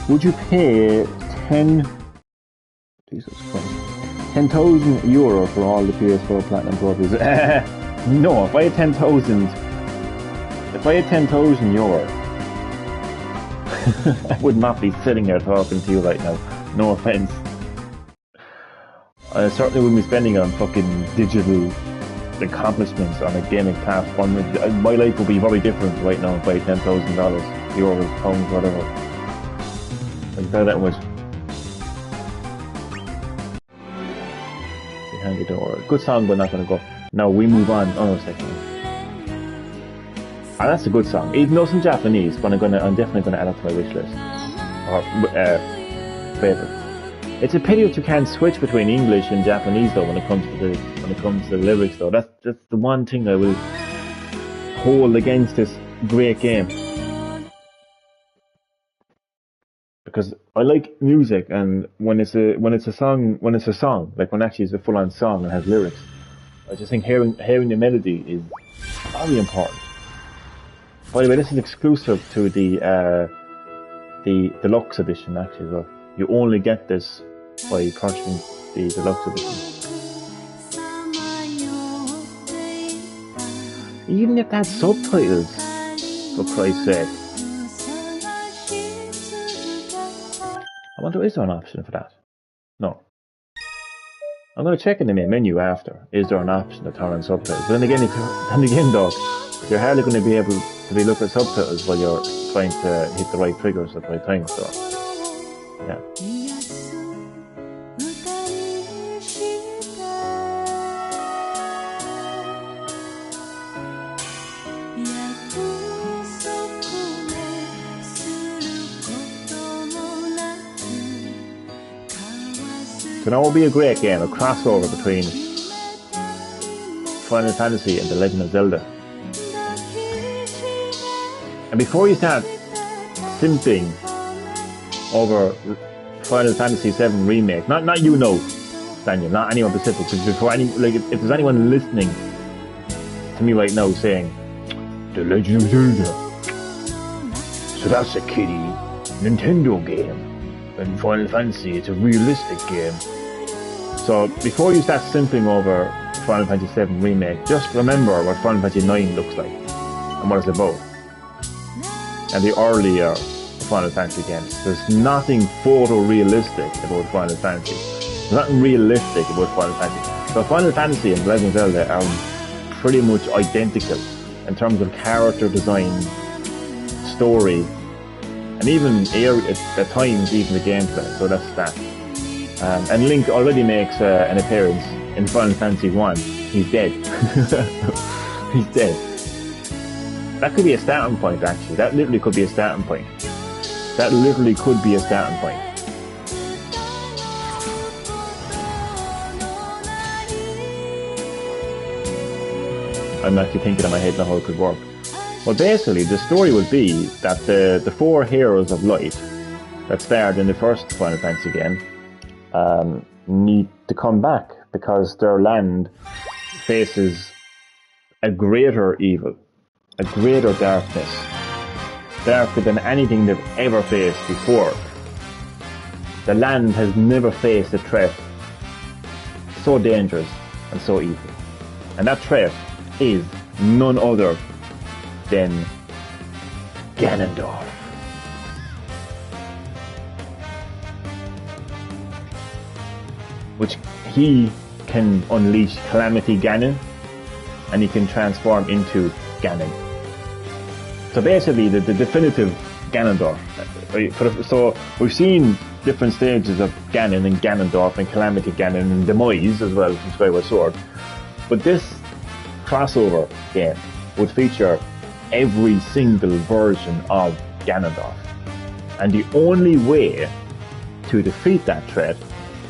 Would you pay 10,000 euro for all the PS4 Platinum trophies? No, if I had 10,000 euro, I would not be sitting here talking to you right now. No offense. I certainly wouldn't be spending it on fucking digital accomplishments on a gaming platform. My life would be very different right now if I had $10,000, euros, pounds, whatever. I can tell that much. Behind the door. Good song, but not gonna go. Now we move on. Oh, no, second. Ah, that's a good song. Even though it's in Japanese, but I'm definitely gonna add it to my wish list. Or favorite. It's a pity that you can't switch between English and Japanese though when it comes to the lyrics though. That's the one thing I will hold against this great game. Because I like music, and when it's a song, like when actually it's a full-on song and has lyrics, I just think hearing the melody is very important. By the way, this is exclusive to the deluxe edition actually as well. You only get this by purchasing the deluxe edition. Even if that subtitles, for Christ's sake. I wonder, is there an option for that? No. I'm going to check in the main menu after. Is there an option to turn on subtitles? But then again, though, you're hardly going to be able to be looking at subtitles while you're trying to hit the right triggers at the right time. So, yeah. So now it will be a great game, a crossover between Final Fantasy and The Legend of Zelda. And before you start simping over Final Fantasy VII Remake, not you know, Daniel, not anyone specific, but before if there's anyone listening to me right now saying, The Legend of Zelda, so that's a kiddie Nintendo game, and Final Fantasy, it's a realistic game. So before you start simping over Final Fantasy VII Remake, just remember what Final Fantasy IX looks like and what it's about. And the earlier Final Fantasy games. There's nothing photorealistic about Final Fantasy. There's nothing realistic about Final Fantasy. So Final Fantasy and Legend of Zelda are pretty much identical in terms of character design, story, and even at times even the gameplay. So that's that. And Link already makes an appearance in Final Fantasy 1. He's dead. He's dead. That could be a starting point, actually. That literally could be a starting point. That literally could be a starting point. I'm actually thinking in my head now how it could work. Well, basically, the story would be that the four heroes of light that starred in the first Final Fantasy game need to come back because their land faces a greater evil, a greater darkness, darker than anything they've ever faced before. The land has never faced a threat so dangerous and so evil. And that threat is none other than Ganondorf. Which he can unleash Calamity Ganon, and he can transform into Ganon. So basically the definitive Ganondorf. So we've seen different stages of Ganon and Ganondorf and Calamity Ganon and Demise as well from Skyward Sword. But this crossover game would feature every single version of Ganondorf. And the only way to defeat that threat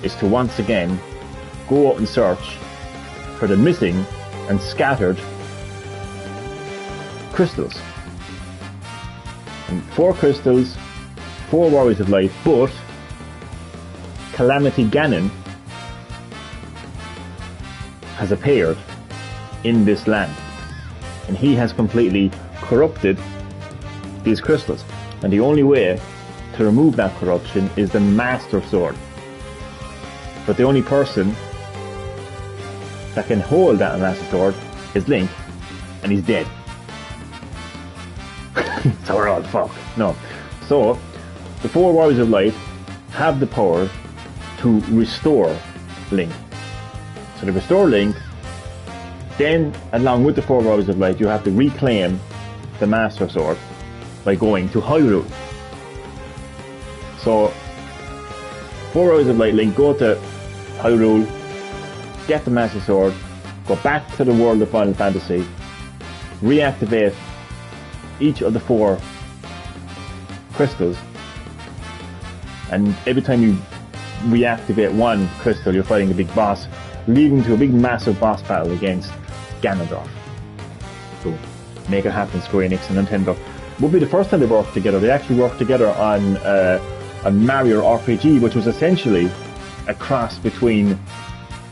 is to once again go out and search for the missing and scattered crystals. And 4 crystals, 4 Warriors of Light, but Calamity Ganon has appeared in this land. And he has completely corrupted these crystals. And the only way to remove that corruption is the Master Sword. But the only person that can hold that Master Sword is Link, and he's dead. So we're all fucked. No. So, the 4 Warriors of Light have the power to restore Link. So to restore Link, then along with the 4 Warriors of Light, you have to reclaim the Master Sword by going to Hyrule. So, 4 Warriors of Light Link go to Hyrule, get the Master Sword, go back to the world of Final Fantasy, reactivate each of the 4 crystals, and every time you reactivate one crystal you're fighting a big boss, leading to a big massive boss battle against Ganondorf. So make it happen, Square Enix and Nintendo. Would be the first time they worked together. They actually worked together on Mario RPG, which was essentially a cross between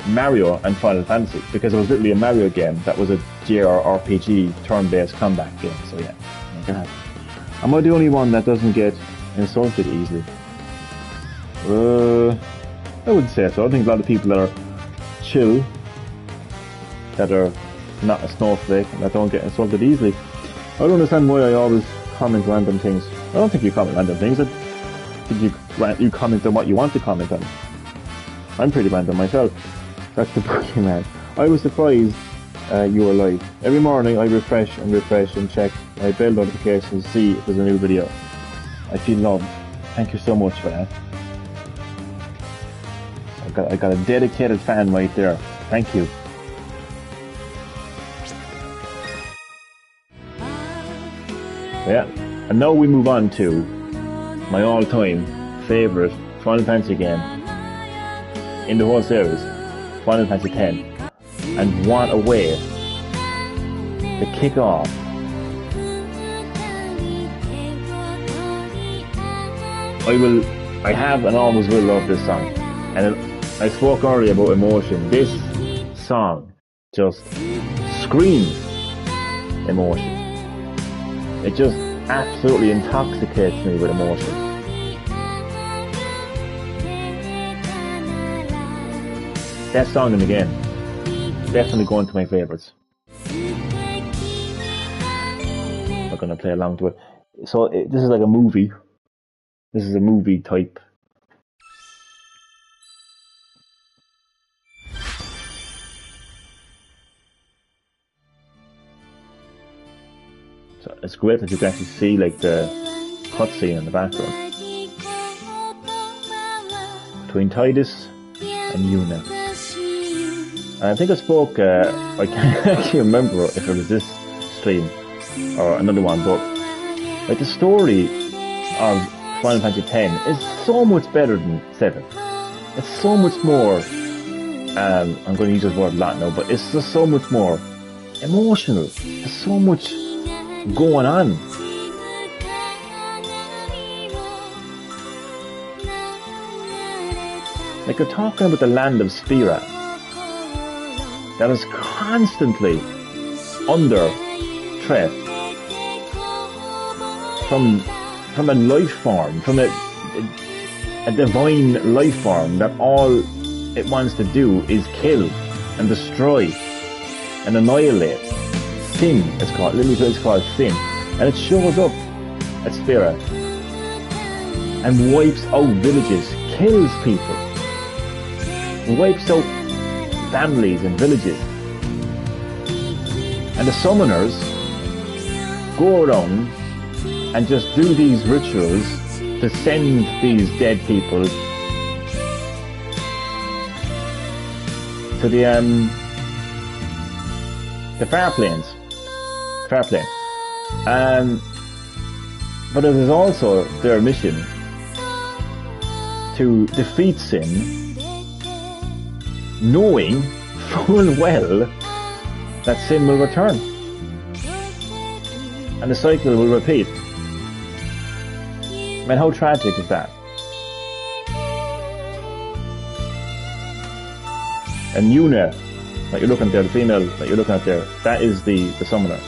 Mario and Final Fantasy, because it was literally a Mario game that was a JRPG turn-based combat game. So yeah, make it happen. Am I the only one that doesn't get insulted easily? I wouldn't say so. I think a lot of people that are chill, that are not a snowflake, and that don't get insulted easily. I don't understand why I always comment random things. I don't think you comment random things. I think you comment on what you want to comment on. I'm pretty random myself. That's the Pokemon. I was surprised you were live. Every morning I refresh and check my bell notifications to see if there's a new video. I feel loved. Thank you so much for that. I got a dedicated fan right there. Thank you. Yeah, and now we move on to my all-time favourite Final Fantasy game, in the whole series, Final Fantasy X, and what a way to kick off I have and always will love this song. And I spoke earlier about emotion. This song just screams emotion. It just absolutely intoxicates me with emotion. That song and again, definitely going to my favourites. I'm going to play along to it. So this is like a movie. This is a movie type. So it's great that you can actually see like the cutscene in the background between Tidus and Yuna. And I think I spoke, I can't actually remember if it was this stream or another one, but like the story of Final Fantasy X is so much better than 7. It's so much more, I'm going to use this word a lot now, but it's just so much more emotional. There's so much going on. Like you're talking about the land of Spira that is constantly under threat from a life form, from a divine life form that all it wants to do is kill and destroy and annihilate. Sin, it's called. Literally, it's called Sin, and it shows up at Spira and wipes out villages, kills people, wipes out families and villages, and the summoners go around and just do these rituals to send these dead people to the far plains. Fairplay. But it is also their mission to defeat sin, knowing full well that sin will return and the cycle will repeat. I mean, how tragic is that? And Yuna, that you're looking at there, the female that you're looking at there, that is the summoner.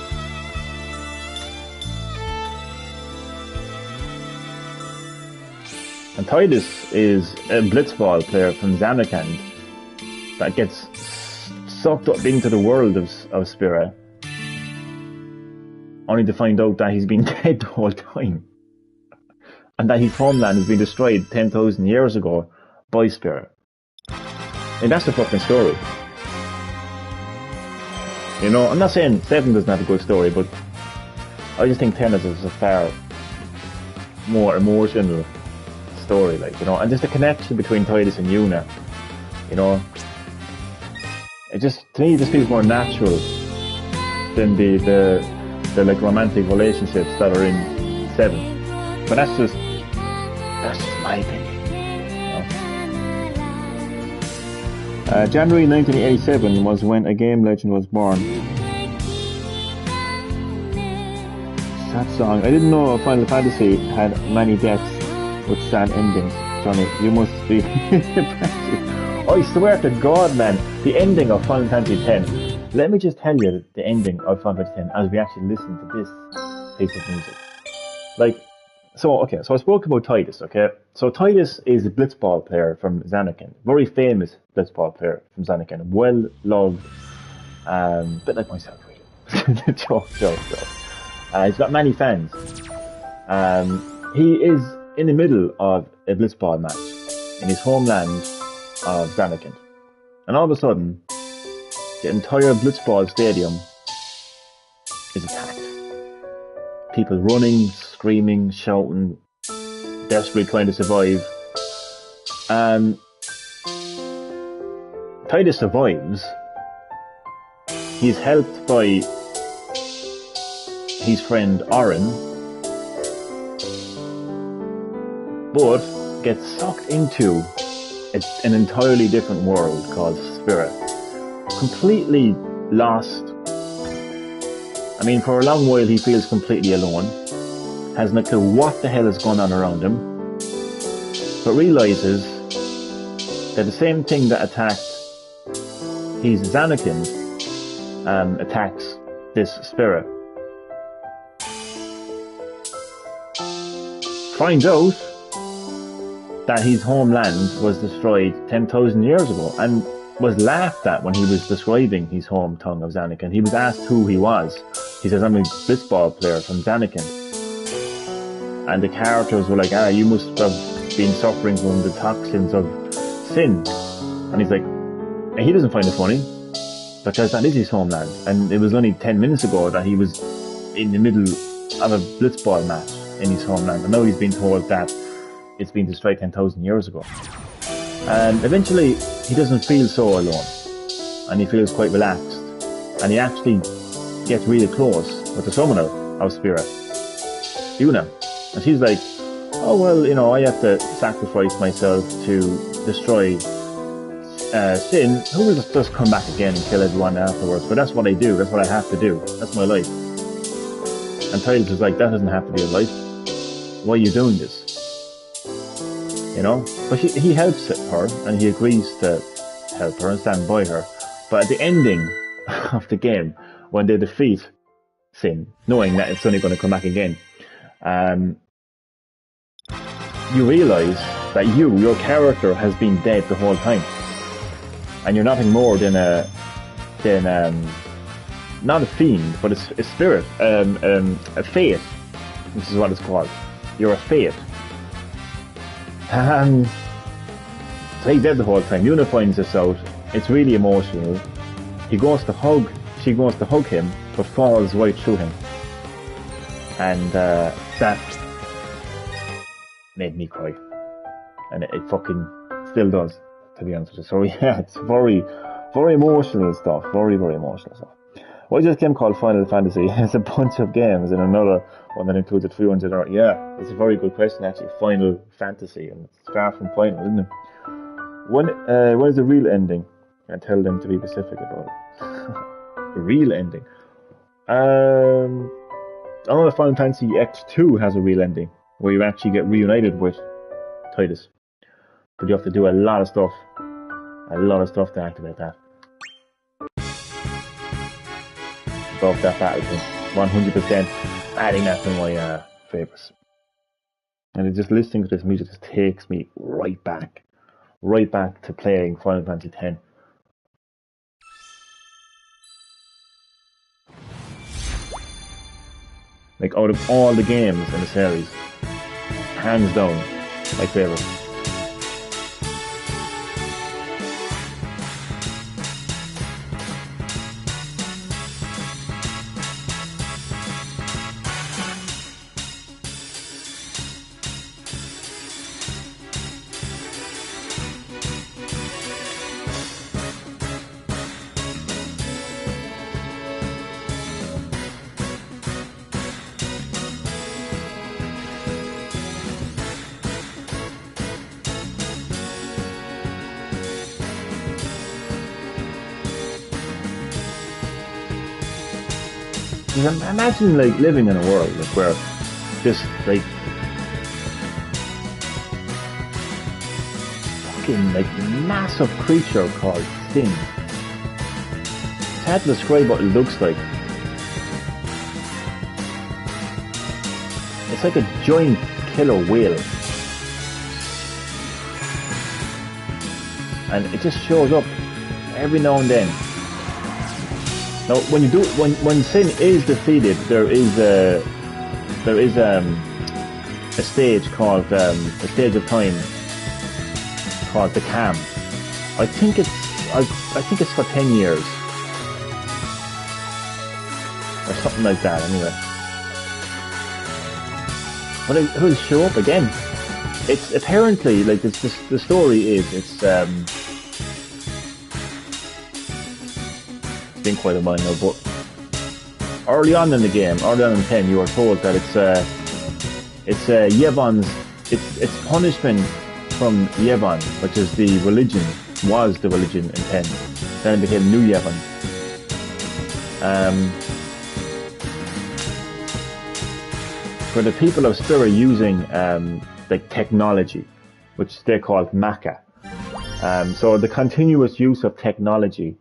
And Tidus is a blitzball player from Zanarkand that gets sucked up into the world of Spira, only to find out that he's been dead the whole time, and that his homeland has been destroyed 10,000 years ago by Spira. And that's the fucking story. You know, I'm not saying 7 doesn't have a good story, but I just think 10 is a far more emotional story, like, you know, and just the connection between Tidus and Yuna, you know, it just, to me, it just feels more natural than the like romantic relationships that are in 7. But that's just my opinion. You know? January 1987 was when a game legend was born. Sad song. I didn't know Final Fantasy had many deaths with sad endings. Johnny, you must be impressive. I swear to God, man, the ending of Final Fantasy X. Let me just tell you the ending of Final Fantasy X as we actually listen to this piece of music. Like, so I spoke about Tidus, okay? So Tidus is a blitzball player from Zanarkand, very famous blitzball player from Zanarkand, well loved, bit like myself, really. joke. He's got many fans. He is in the middle of a blitzball match in his homeland of Zanarkand, and all of a sudden, the entire blitzball stadium is attacked. People running, screaming, shouting, desperately trying to survive. Tidus survives. He's helped by his friend Orin, but gets sucked into an entirely different world called Spirit. Completely lost. I mean, for a long while he feels completely alone. Has no clue what the hell is going on around him. But realizes that the same thing that attacked his Anakin attacks this Spirit. Finds out that his homeland was destroyed 10,000 years ago and was laughed at when he was describing his hometown of Anakin. He was asked who he was. He says, I'm a blitzball player from Anakin. And the characters were like, you must have been suffering from the toxins of sin. And he's like, and he doesn't find it funny, because that is his homeland. And it was only 10 minutes ago that he was in the middle of a blitzball match in his homeland. And now he's been told that it's been destroyed 10,000 years ago. And eventually, he doesn't feel so alone. And he feels quite relaxed. And he actually gets really close with the summoner of Spirit, Yuna. And she's like, oh, well, you know, I have to sacrifice myself to destroy sin. Who will just come back again and kill everyone afterwards? But that's what I do. That's what I have to do. That's my life. And Tidus is like, that doesn't have to be a life. Why are you doing this? You know? But he helps her, and he agrees to help her and stand by her. But at the ending of the game, when they defeat Sin, knowing that it's only going to come back again, you realise that your character has been dead the whole time. And you're nothing more than not a fiend, but a spirit, a fate, which is what it's called. You're a fate. So he's dead the whole time. Yuna finds this out. It's really emotional. She goes to hug him, but falls right through him. And that made me cry. And it fucking still does, to be honest with you. So yeah, it's very, very emotional stuff. Very, very emotional stuff. Why is this game called Final Fantasy? It's a bunch of games and another one that includes a 300 hour. Yeah, it's a very good question actually. Final Fantasy, and it's far from final, isn't it? When is the real ending? And tell them to be specific about it. The real ending. I know that Final Fantasy X2 has a real ending where you actually get reunited with Tidus, but you have to do a lot of stuff to activate that. Above that battle thing, 100%. Adding that to my favorites. And just listening to this music just takes me right back to playing Final Fantasy X. Like, out of all the games in the series, hands down, my favorite. Imagine like living in a world like, where this like fucking like massive creature called Sin. It's hard to describe what it looks like. It's like a giant killer whale, and it just shows up every now and then. Now, when Sin is defeated, there is a stage called a stage of time called the Cam. I think it's for 10 years or something like that. Anyway, but it will show up again. It's apparently like the story is been quite a while now, but early on in the game, early on in 10, you were told that it's Yevon's, it's punishment from Yevon, which is the religion, was the religion in 10. Then it became New Yevon. For the people of Spira using like technology, which they called Maka. So the continuous use of technology,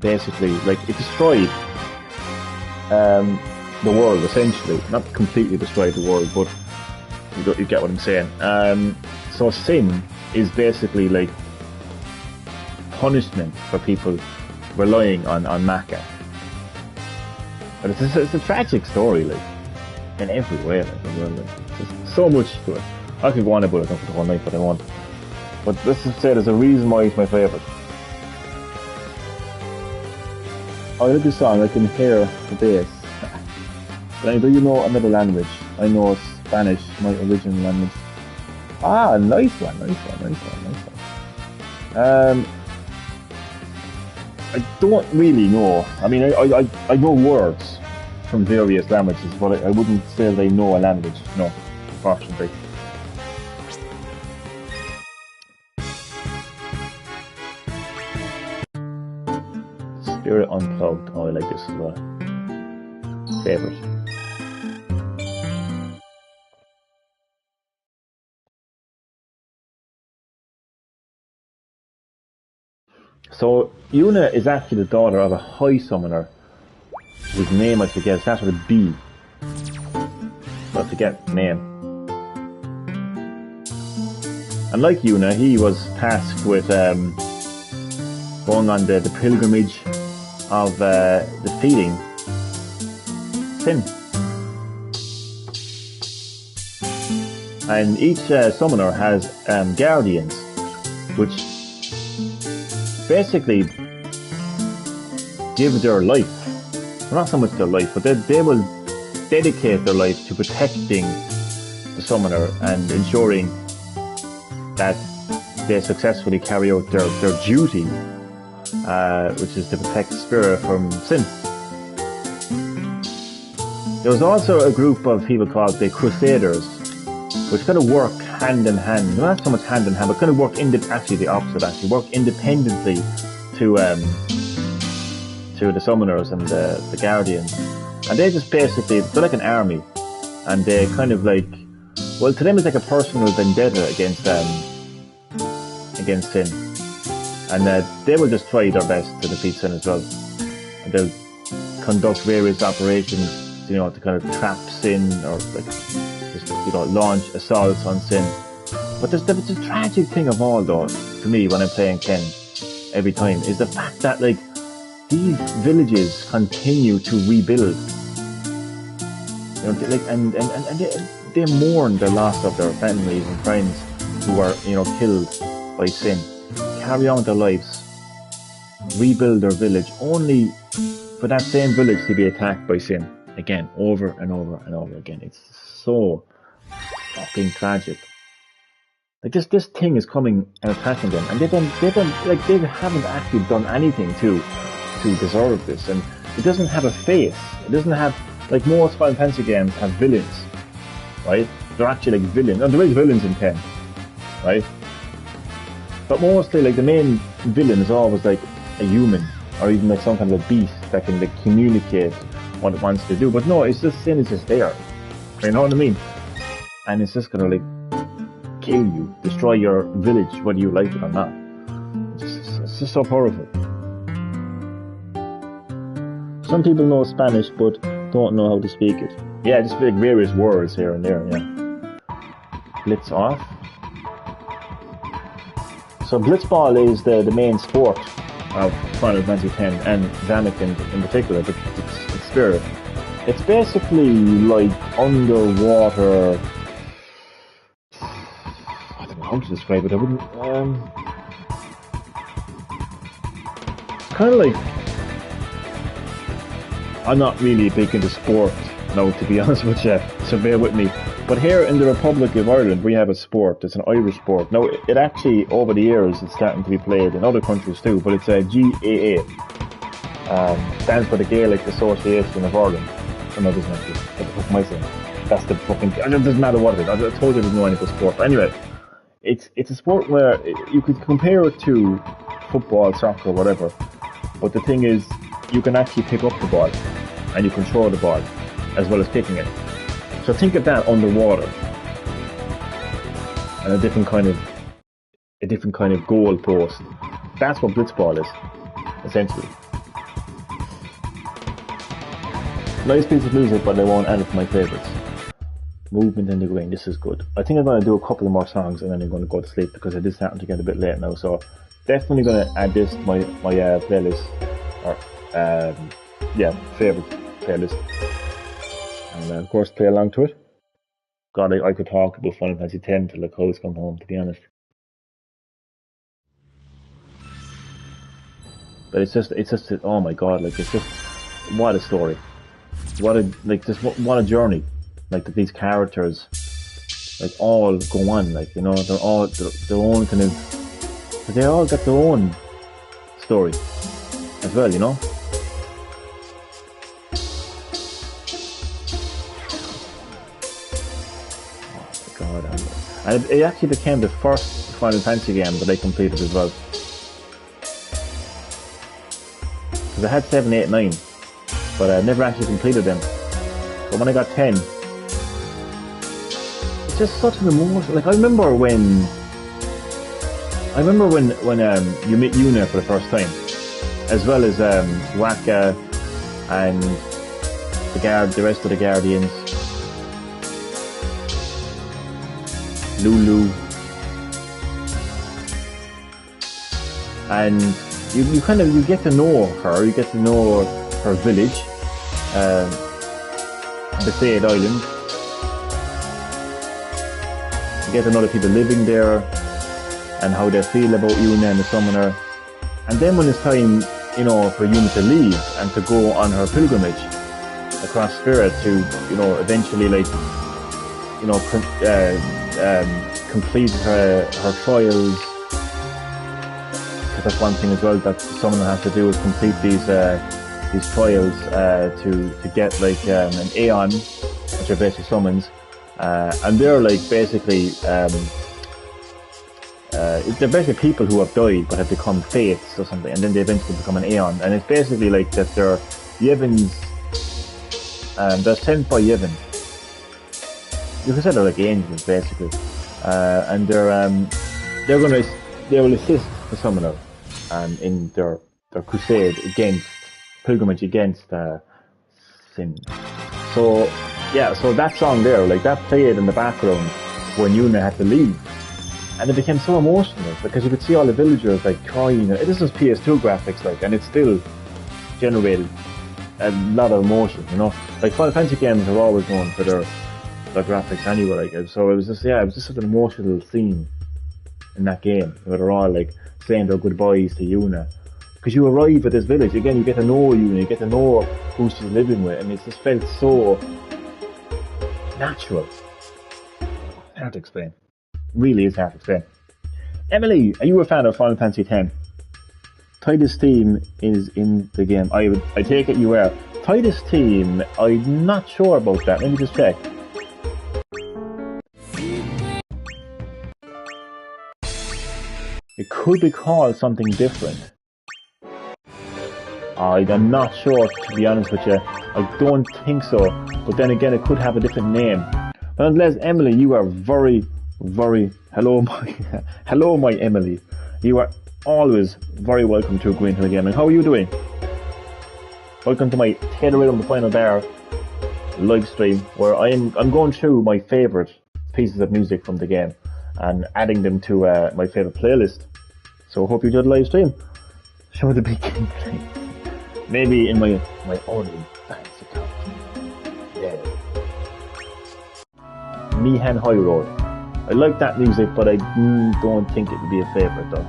basically, like it destroyed the world essentially. Not completely destroyed the world, but you get what I'm saying. So sin is basically like punishment for people relying on Maka. But it's a tragic story, like in every way. Like, there's so much to it. I could go on about it for the whole night, but I won't. But let's just say there's a reason why it's my favourite. I love this song. I can hear the bass. But do you know another language? I know Spanish, my original language. Ah, nice one. I don't really know. I mean, I know words from various languages, but I wouldn't say that I know a language. No, unfortunately. Spirit Unplugged. Oh, I like this as well. Favourite. So, Yuna is actually the daughter of a high summoner whose name I forget. Starts with a B. I forget the name. And like Yuna, he was tasked with going on the pilgrimage of defeating sin. And each summoner has guardians, which basically give their life, well, not so much their life, but they will dedicate their life to protecting the summoner and ensuring that they successfully carry out their duty, which is to protect Spirit from sin. There was also a group of people called the Crusaders, which kind of work hand in hand, not so much hand in hand, but kind of work actually the opposite, actually work independently to the summoners and the guardians, and they just basically, they're like an army, and they kind of like, well, to them it's like a personal vendetta against sin, and they will just try their best to defeat sin as well, and they'll conduct various operations, you know, to kind of trap sin, or like just, you know, launch assaults on sin. But the tragic thing of all, though, to me, when I'm playing Ken every time, is the fact that, like, these villages continue to rebuild. You know, like, and they mourn the loss of their families and friends who were, you know, killed by sin. Carry on their lives, rebuild their village, only for that same village to be attacked by sin again, over and over and over again. It's so fucking tragic. Like this thing is coming and attacking them, and they haven't actually done anything to deserve this, and it doesn't have a face. It doesn't have, like most Final Fantasy games have villains, right? They're actually like villains, and there is villains in 10, right? But mostly, like, the main villain is always like a human, or even like some kind of a beast that can like communicate what it wants to do. But no, it's just sin is just there. You know what I mean? And it's just gonna like kill you, destroy your village, whether you like it or not. It's just so powerful. Some people know Spanish but don't know how to speak it. Yeah, just like various words here and there, yeah. Blitz off. So Blitzball is the main sport of Final Fantasy X and Zanuck in particular, but it's Spirit. It's basically like underwater. I don't know how to describe it. I wouldn't. It's kind of like. I'm not really big into sport now, to be honest with you, so bear with me. But here in the Republic of Ireland, we have a sport. It's an Irish sport. Now, it actually, over the years, it's starting to be played in other countries too, but it's a GAA. Stands for the Gaelic Association of Ireland. Or no, it doesn't actually. What the fuck am I saying? That's the fucking... It doesn't matter what it is. I told you I didn't know any of the sport. But anyway, it's a sport where you could compare it to football, soccer, whatever. But the thing is, you can actually pick up the ball and you control the ball as well as kicking it. So think of that underwater and a different kind of goal post. That's what blitzball is, essentially. Nice piece of music, but I won't add it to my favourites. Movement in the Grain, this is good. I think I'm going to do a couple of more songs and then I'm going to go to sleep because it is starting to get a bit late now. So definitely going to add this to my playlist, or favourite playlist. And of course play along to it. God, I could talk about Final Fantasy X till the cows come home, to be honest. But it's just, oh my God, like it's just, what a story. What a journey. Like that these characters, like all go on, like, you know, they're all their own kind of, they all got their own story as well, you know. Oh my God, and it actually became the first Final Fantasy game that I completed as well. Because I had 7, 8, 9, but I never actually completed them. But when I got 10, it's just such an emotion. Like I remember when you meet Yuna for the first time, as well as Waka and the rest of the Guardians, Lulu, and you get to know her. You get to know her village, the Fade Island. You get to know the people living there and how they feel about Yuna and the Summoner. And then when it's time, you know, for Yuna to leave and to go on her pilgrimage across Spirit to, you know, eventually, like, you know, complete her trials. Because that's one thing as well that someone has to do, is complete these trials to get like an Aeon, which are basically summons. And they're like basically they're basically people who have died but have become fates or something, and then they eventually become an Aeon. And it's basically like that they're Yevons, they're sent by Yevon. You can say they're like angels basically, and they will assist the Summoner in their crusade against pilgrimage against sin. So yeah, so that song there, like that played in the background when Yuna had to leave, and it became so emotional because you could see all the villagers like crying. This is PS2 graphics, like, and it still generated a lot of emotion, you know. Like Final Fantasy games are always known for their graphics anyway, like, so it was just such an emotional scene in that game where they're all like saying their goodbyes to Yuna. Because you arrive at this village, again, you get to know Yuna, you get to know who she's living with, and it just felt so natural. Hard to explain. Really is hard to explain. Emily, are you a fan of Final Fantasy X? Titus Team is in the game. I take it you are. Titus Team, I'm not sure about that. Let me just check. It could be called something different. I'm not sure, to be honest with you. I don't think so. But then again, it could have a different name. But unless, Emily, you are very, very... Hello, my Emily. You are always very welcome to Green Hill Gaming. How are you doing? Welcome to my Theatrythm The Final Bar live stream, where I'm going through my favourite pieces of music from the game and adding them to my favourite playlist. So I hope you enjoyed the live stream. Show the big gameplay. Maybe in my OnlyFans account. Yeah. Meehan High Road. I like that music, but I don't think it would be a favourite though.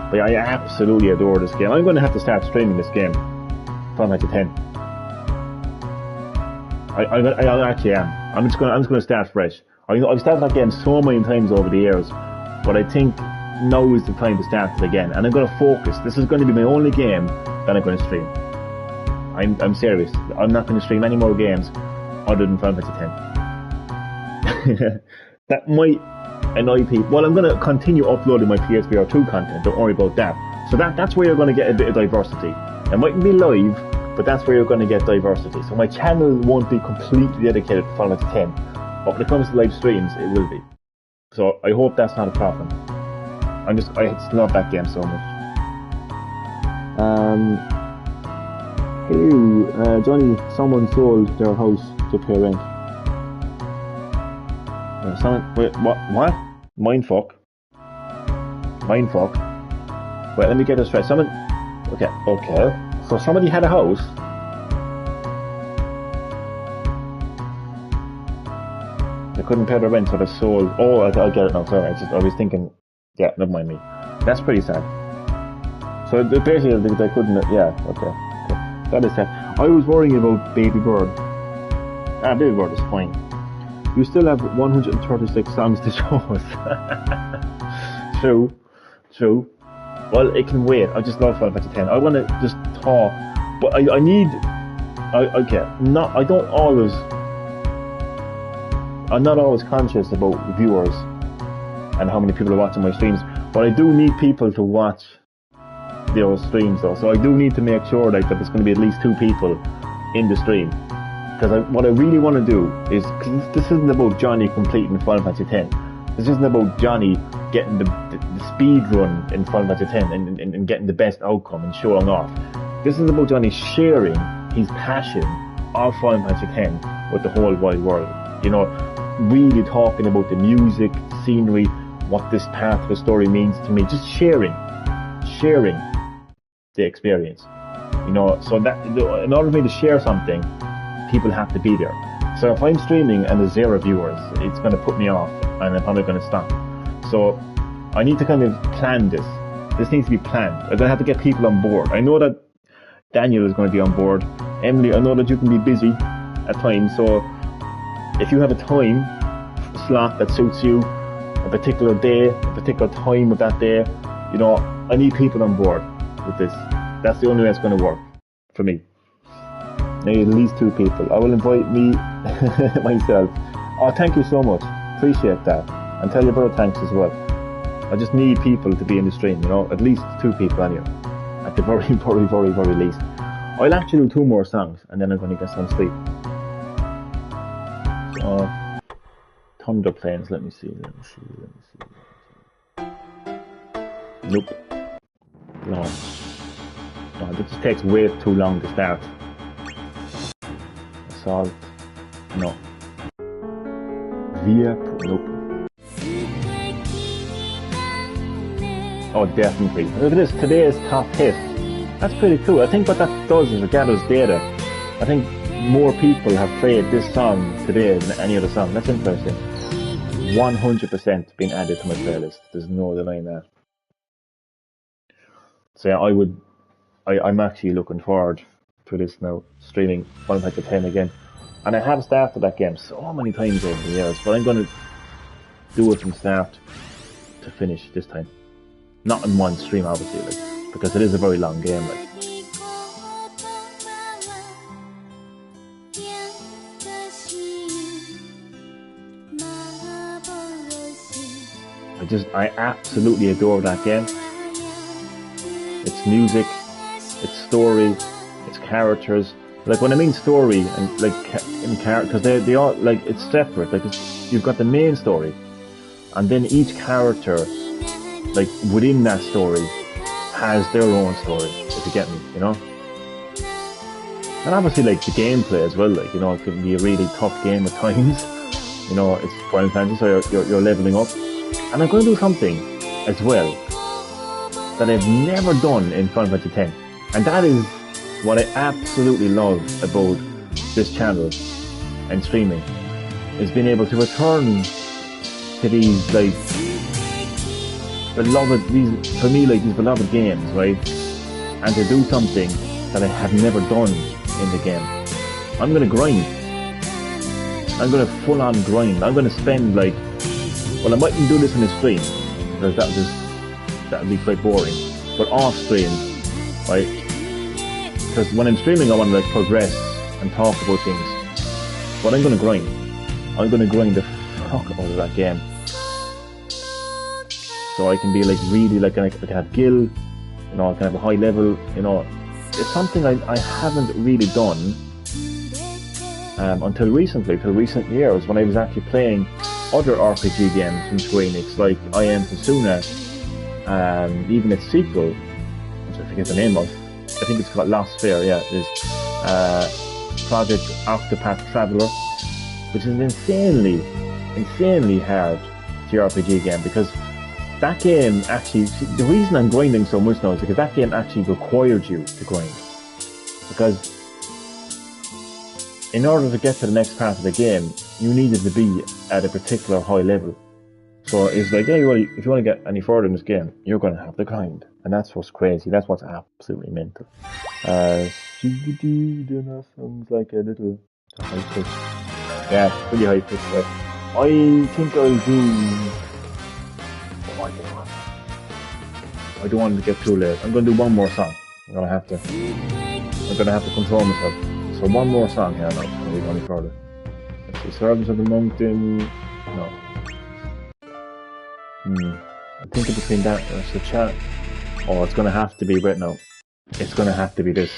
But I absolutely adore this game. I'm going to have to start streaming this game. Final Fantasy X. I actually am. I'm just going to start fresh. I've started that game so many times over the years, but I think now is the time to start it again. And I'm going to focus. This is going to be my only game that I'm going to stream. I'm serious. I'm not going to stream any more games other than Final Fantasy X. That might annoy people. Well, I'm going to continue uploading my PSVR 2 content. Don't worry about that. So that's where you're going to get a bit of diversity. It mightn't be live, but that's where you're going to get diversity. So my channel won't be completely dedicated to Final Fantasy X, but when it comes to live streams, it will be. So I hope that's not a problem. I just love that game so much. Hey, Johnny, someone sold their house to pay rent. Wait, what? Mindfuck. Wait, let me get this straight. Okay. So somebody had a house. They couldn't pay their rent, so they sold. Oh, I get it now. Sorry, I was thinking. Yeah, never mind me. That's pretty sad. So basically, they couldn't. Yeah, okay. That is sad. I was worrying about Baby Bird. Baby Bird is fine. You still have 136 songs to show us. True. Well, it can wait. I just love Final Fantasy X. I want to just talk, but I need. I'm not always conscious about viewers and how many people are watching my streams, but I do need people to watch those streams though. So I do need to make sure that there's going to be at least 2 people in the stream. Because what I really want to do is, cause this isn't about Johnny completing Final Fantasy X. This isn't about Johnny getting the speed run in Final Fantasy X and getting the best outcome and showing off. This is about Johnny sharing his passion of Final Fantasy X with the whole wide world. You know, really talking about the music, scenery, what this path of the story means to me. Just sharing the experience. You know, so that in order for me to share something, people have to be there. So if I'm streaming and there's 0 viewers, it's going to put me off and I'm probably going to stop. So I need to kind of plan this. This needs to be planned. I'm going to have to get people on board. I know that Daniel is going to be on board. Emily, I know that you can be busy at times. So if you have a time slot that suits you, a particular day, a particular time of that day, you know, I need people on board with this. That's the only way it's going to work for me. I need at least 2 people. I will invite me myself. Oh, thank you so much. Appreciate that. And tell your brother thanks as well. I just need people to be in the stream, you know, at least 2 people anyway. At the very, very, very, very least. I'll actually do 2 more songs and then I'm going to get some sleep. So, Thunder Plains, let me see. Nope. No, this just takes way too long to start. Assault. No. Nope. Oh, definitely. Look at this, today's top hit. That's pretty cool. I think what that does is it gathers data. I think more people have played this song today than any other song. That's interesting. 100% being added to my playlist. There's no denying that. So yeah, I'm actually looking forward to this now, streaming Final Fantasy X again. And I have started that game so many times over the years, but I'm going to do it from start to finish this time. Not in one stream, obviously, like, because it is a very long game. Like. I absolutely adore that game. Its music, its story, its characters. Like when I mean story and like in character, because they all like it's separate. Like you've got the main story, and then each character, like within that story, has their own story. If you get me, you know. And obviously, like the gameplay as well. Like you know, it can be a really tough game at times. You know, it's Final Fantasy, so you're leveling up. And I'm going to do something as well that I've never done in Final Fantasy X, and that is what I absolutely love about this channel and streaming, is being able to return to these like these beloved games, right? And to do something that I have never done in the game. I'm gonna grind. I'm gonna full on grind. I'm gonna spend like, well, I mightn't do this in a stream because that would be quite boring. But off stream, right? Because when I'm streaming, I want to like progress and talk about things. But I'm gonna grind. I'm gonna grind the fuck out of that game. So I can be like really like I can have Gil, you know, I can have a high level, you know. It's something I haven't really done until recently, till recent years, when I was actually playing other RPG games from Square Enix, like I Am Persona, even its sequel, which I forget the name of. I think it's called Lost Sphere, yeah, it is. Project Octopath Traveler, which is an insanely hard JRPG game, because that game actually, the reason I'm grinding so much now is because that game actually required you to grind. Because in order to get to the next part of the game, you needed to be at a particular high level. So it's like, yeah, if you want to get any further in this game, you're going to have to grind. And that's what's crazy. That's what's absolutely mental. CBD sounds like a little high pitch. Yeah, pretty high pitch. But I think I'll do... Oh, I don't want to get too late. I'm going to do one more song. I'm going to have to control myself. So one more song here now. I'll go any further. Let's see. Service of the Mountain. No. I'm thinking between that and the chat. Oh, it's going to have to be right now. It's going to have to be this.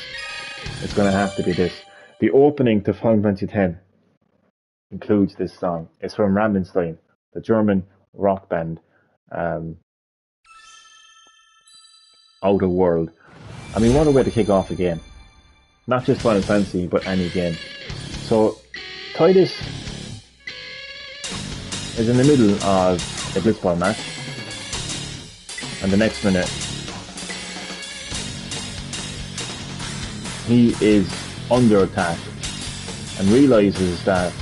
It's going to have to be this. The opening to Final Fantasy X includes this song. It's from Rammstein, the German rock band. Outer World. I mean, what a way to kick off a game. Not just Final Fantasy, but any game. So, Titus is in the middle of a Blitzball match. And the next minute, he is under attack and realizes that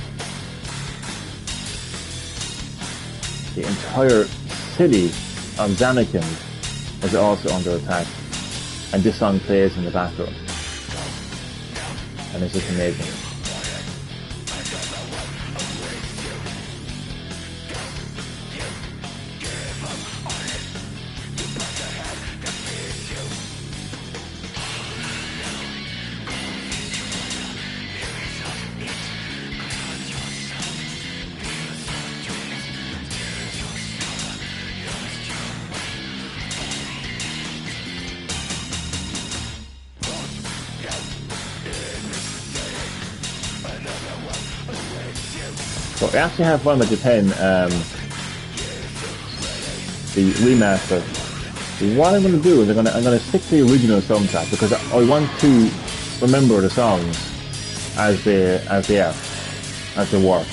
the entire city of Zanakin is also under attack, and this song plays in the background, and it's just amazing. So I actually have Final Fantasy X, the remaster. What I'm going to do is I'm going to stick to the original soundtrack, because I want to remember the songs as they are, as they were.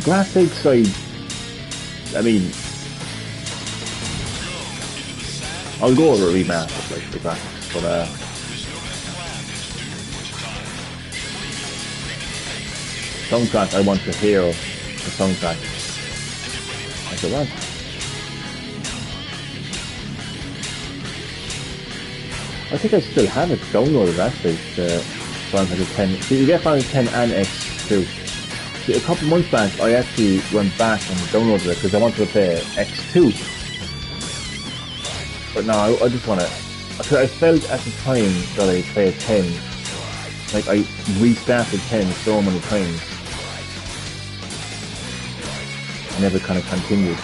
Graphics, I mean, I'll go over a remaster, like the graphics, but soundtrack, I want to hear the soundtrack as it was. I think I still have it downloaded actually, the Final Fantasy X. So you get Final Fantasy X and X2. See, a couple months back I actually went back and downloaded it because I wanted to play X2. But no, I just want to... Because I felt at the time that I played 10, like I restarted 10 so many times. I never kind of continued.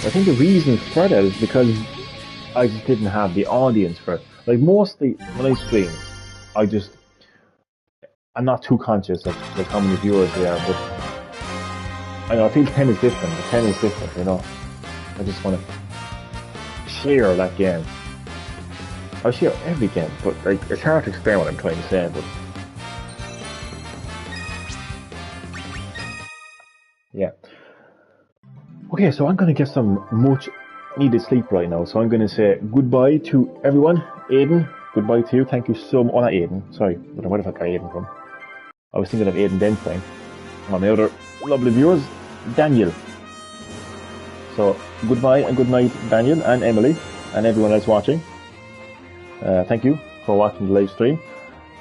I think the reason for that is because I just didn't have the audience for it. Like mostly when I stream, I'm not too conscious of like how many viewers there are, but I know I feel 10 is different. The 10 is different, you know. I just want to share that game. I share every game, but like it's hard to explain what I'm trying to say, but yeah. Okay, so I'm going to get some much needed sleep right now. So I'm going to say goodbye to everyone. Aiden, goodbye to you. Thank you so much. Oh, not Aiden. Sorry. Where the fuck got Aiden from? I was thinking of Aiden Denstein. And the other lovely viewers, Daniel. So goodbye and good night, Daniel and Emily and everyone else watching. Thank you for watching the live stream.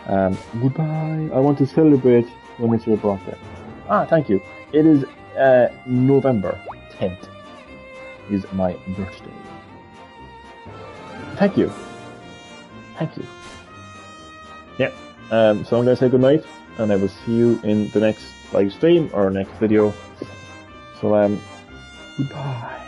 Goodbye. I want to celebrate when it's your birthday. Thank you. It is November 10th is my birthday. Thank you. Thank you. Yeah. So I'm going to say goodnight, and I will see you in the next live stream or next video. So Goodbye.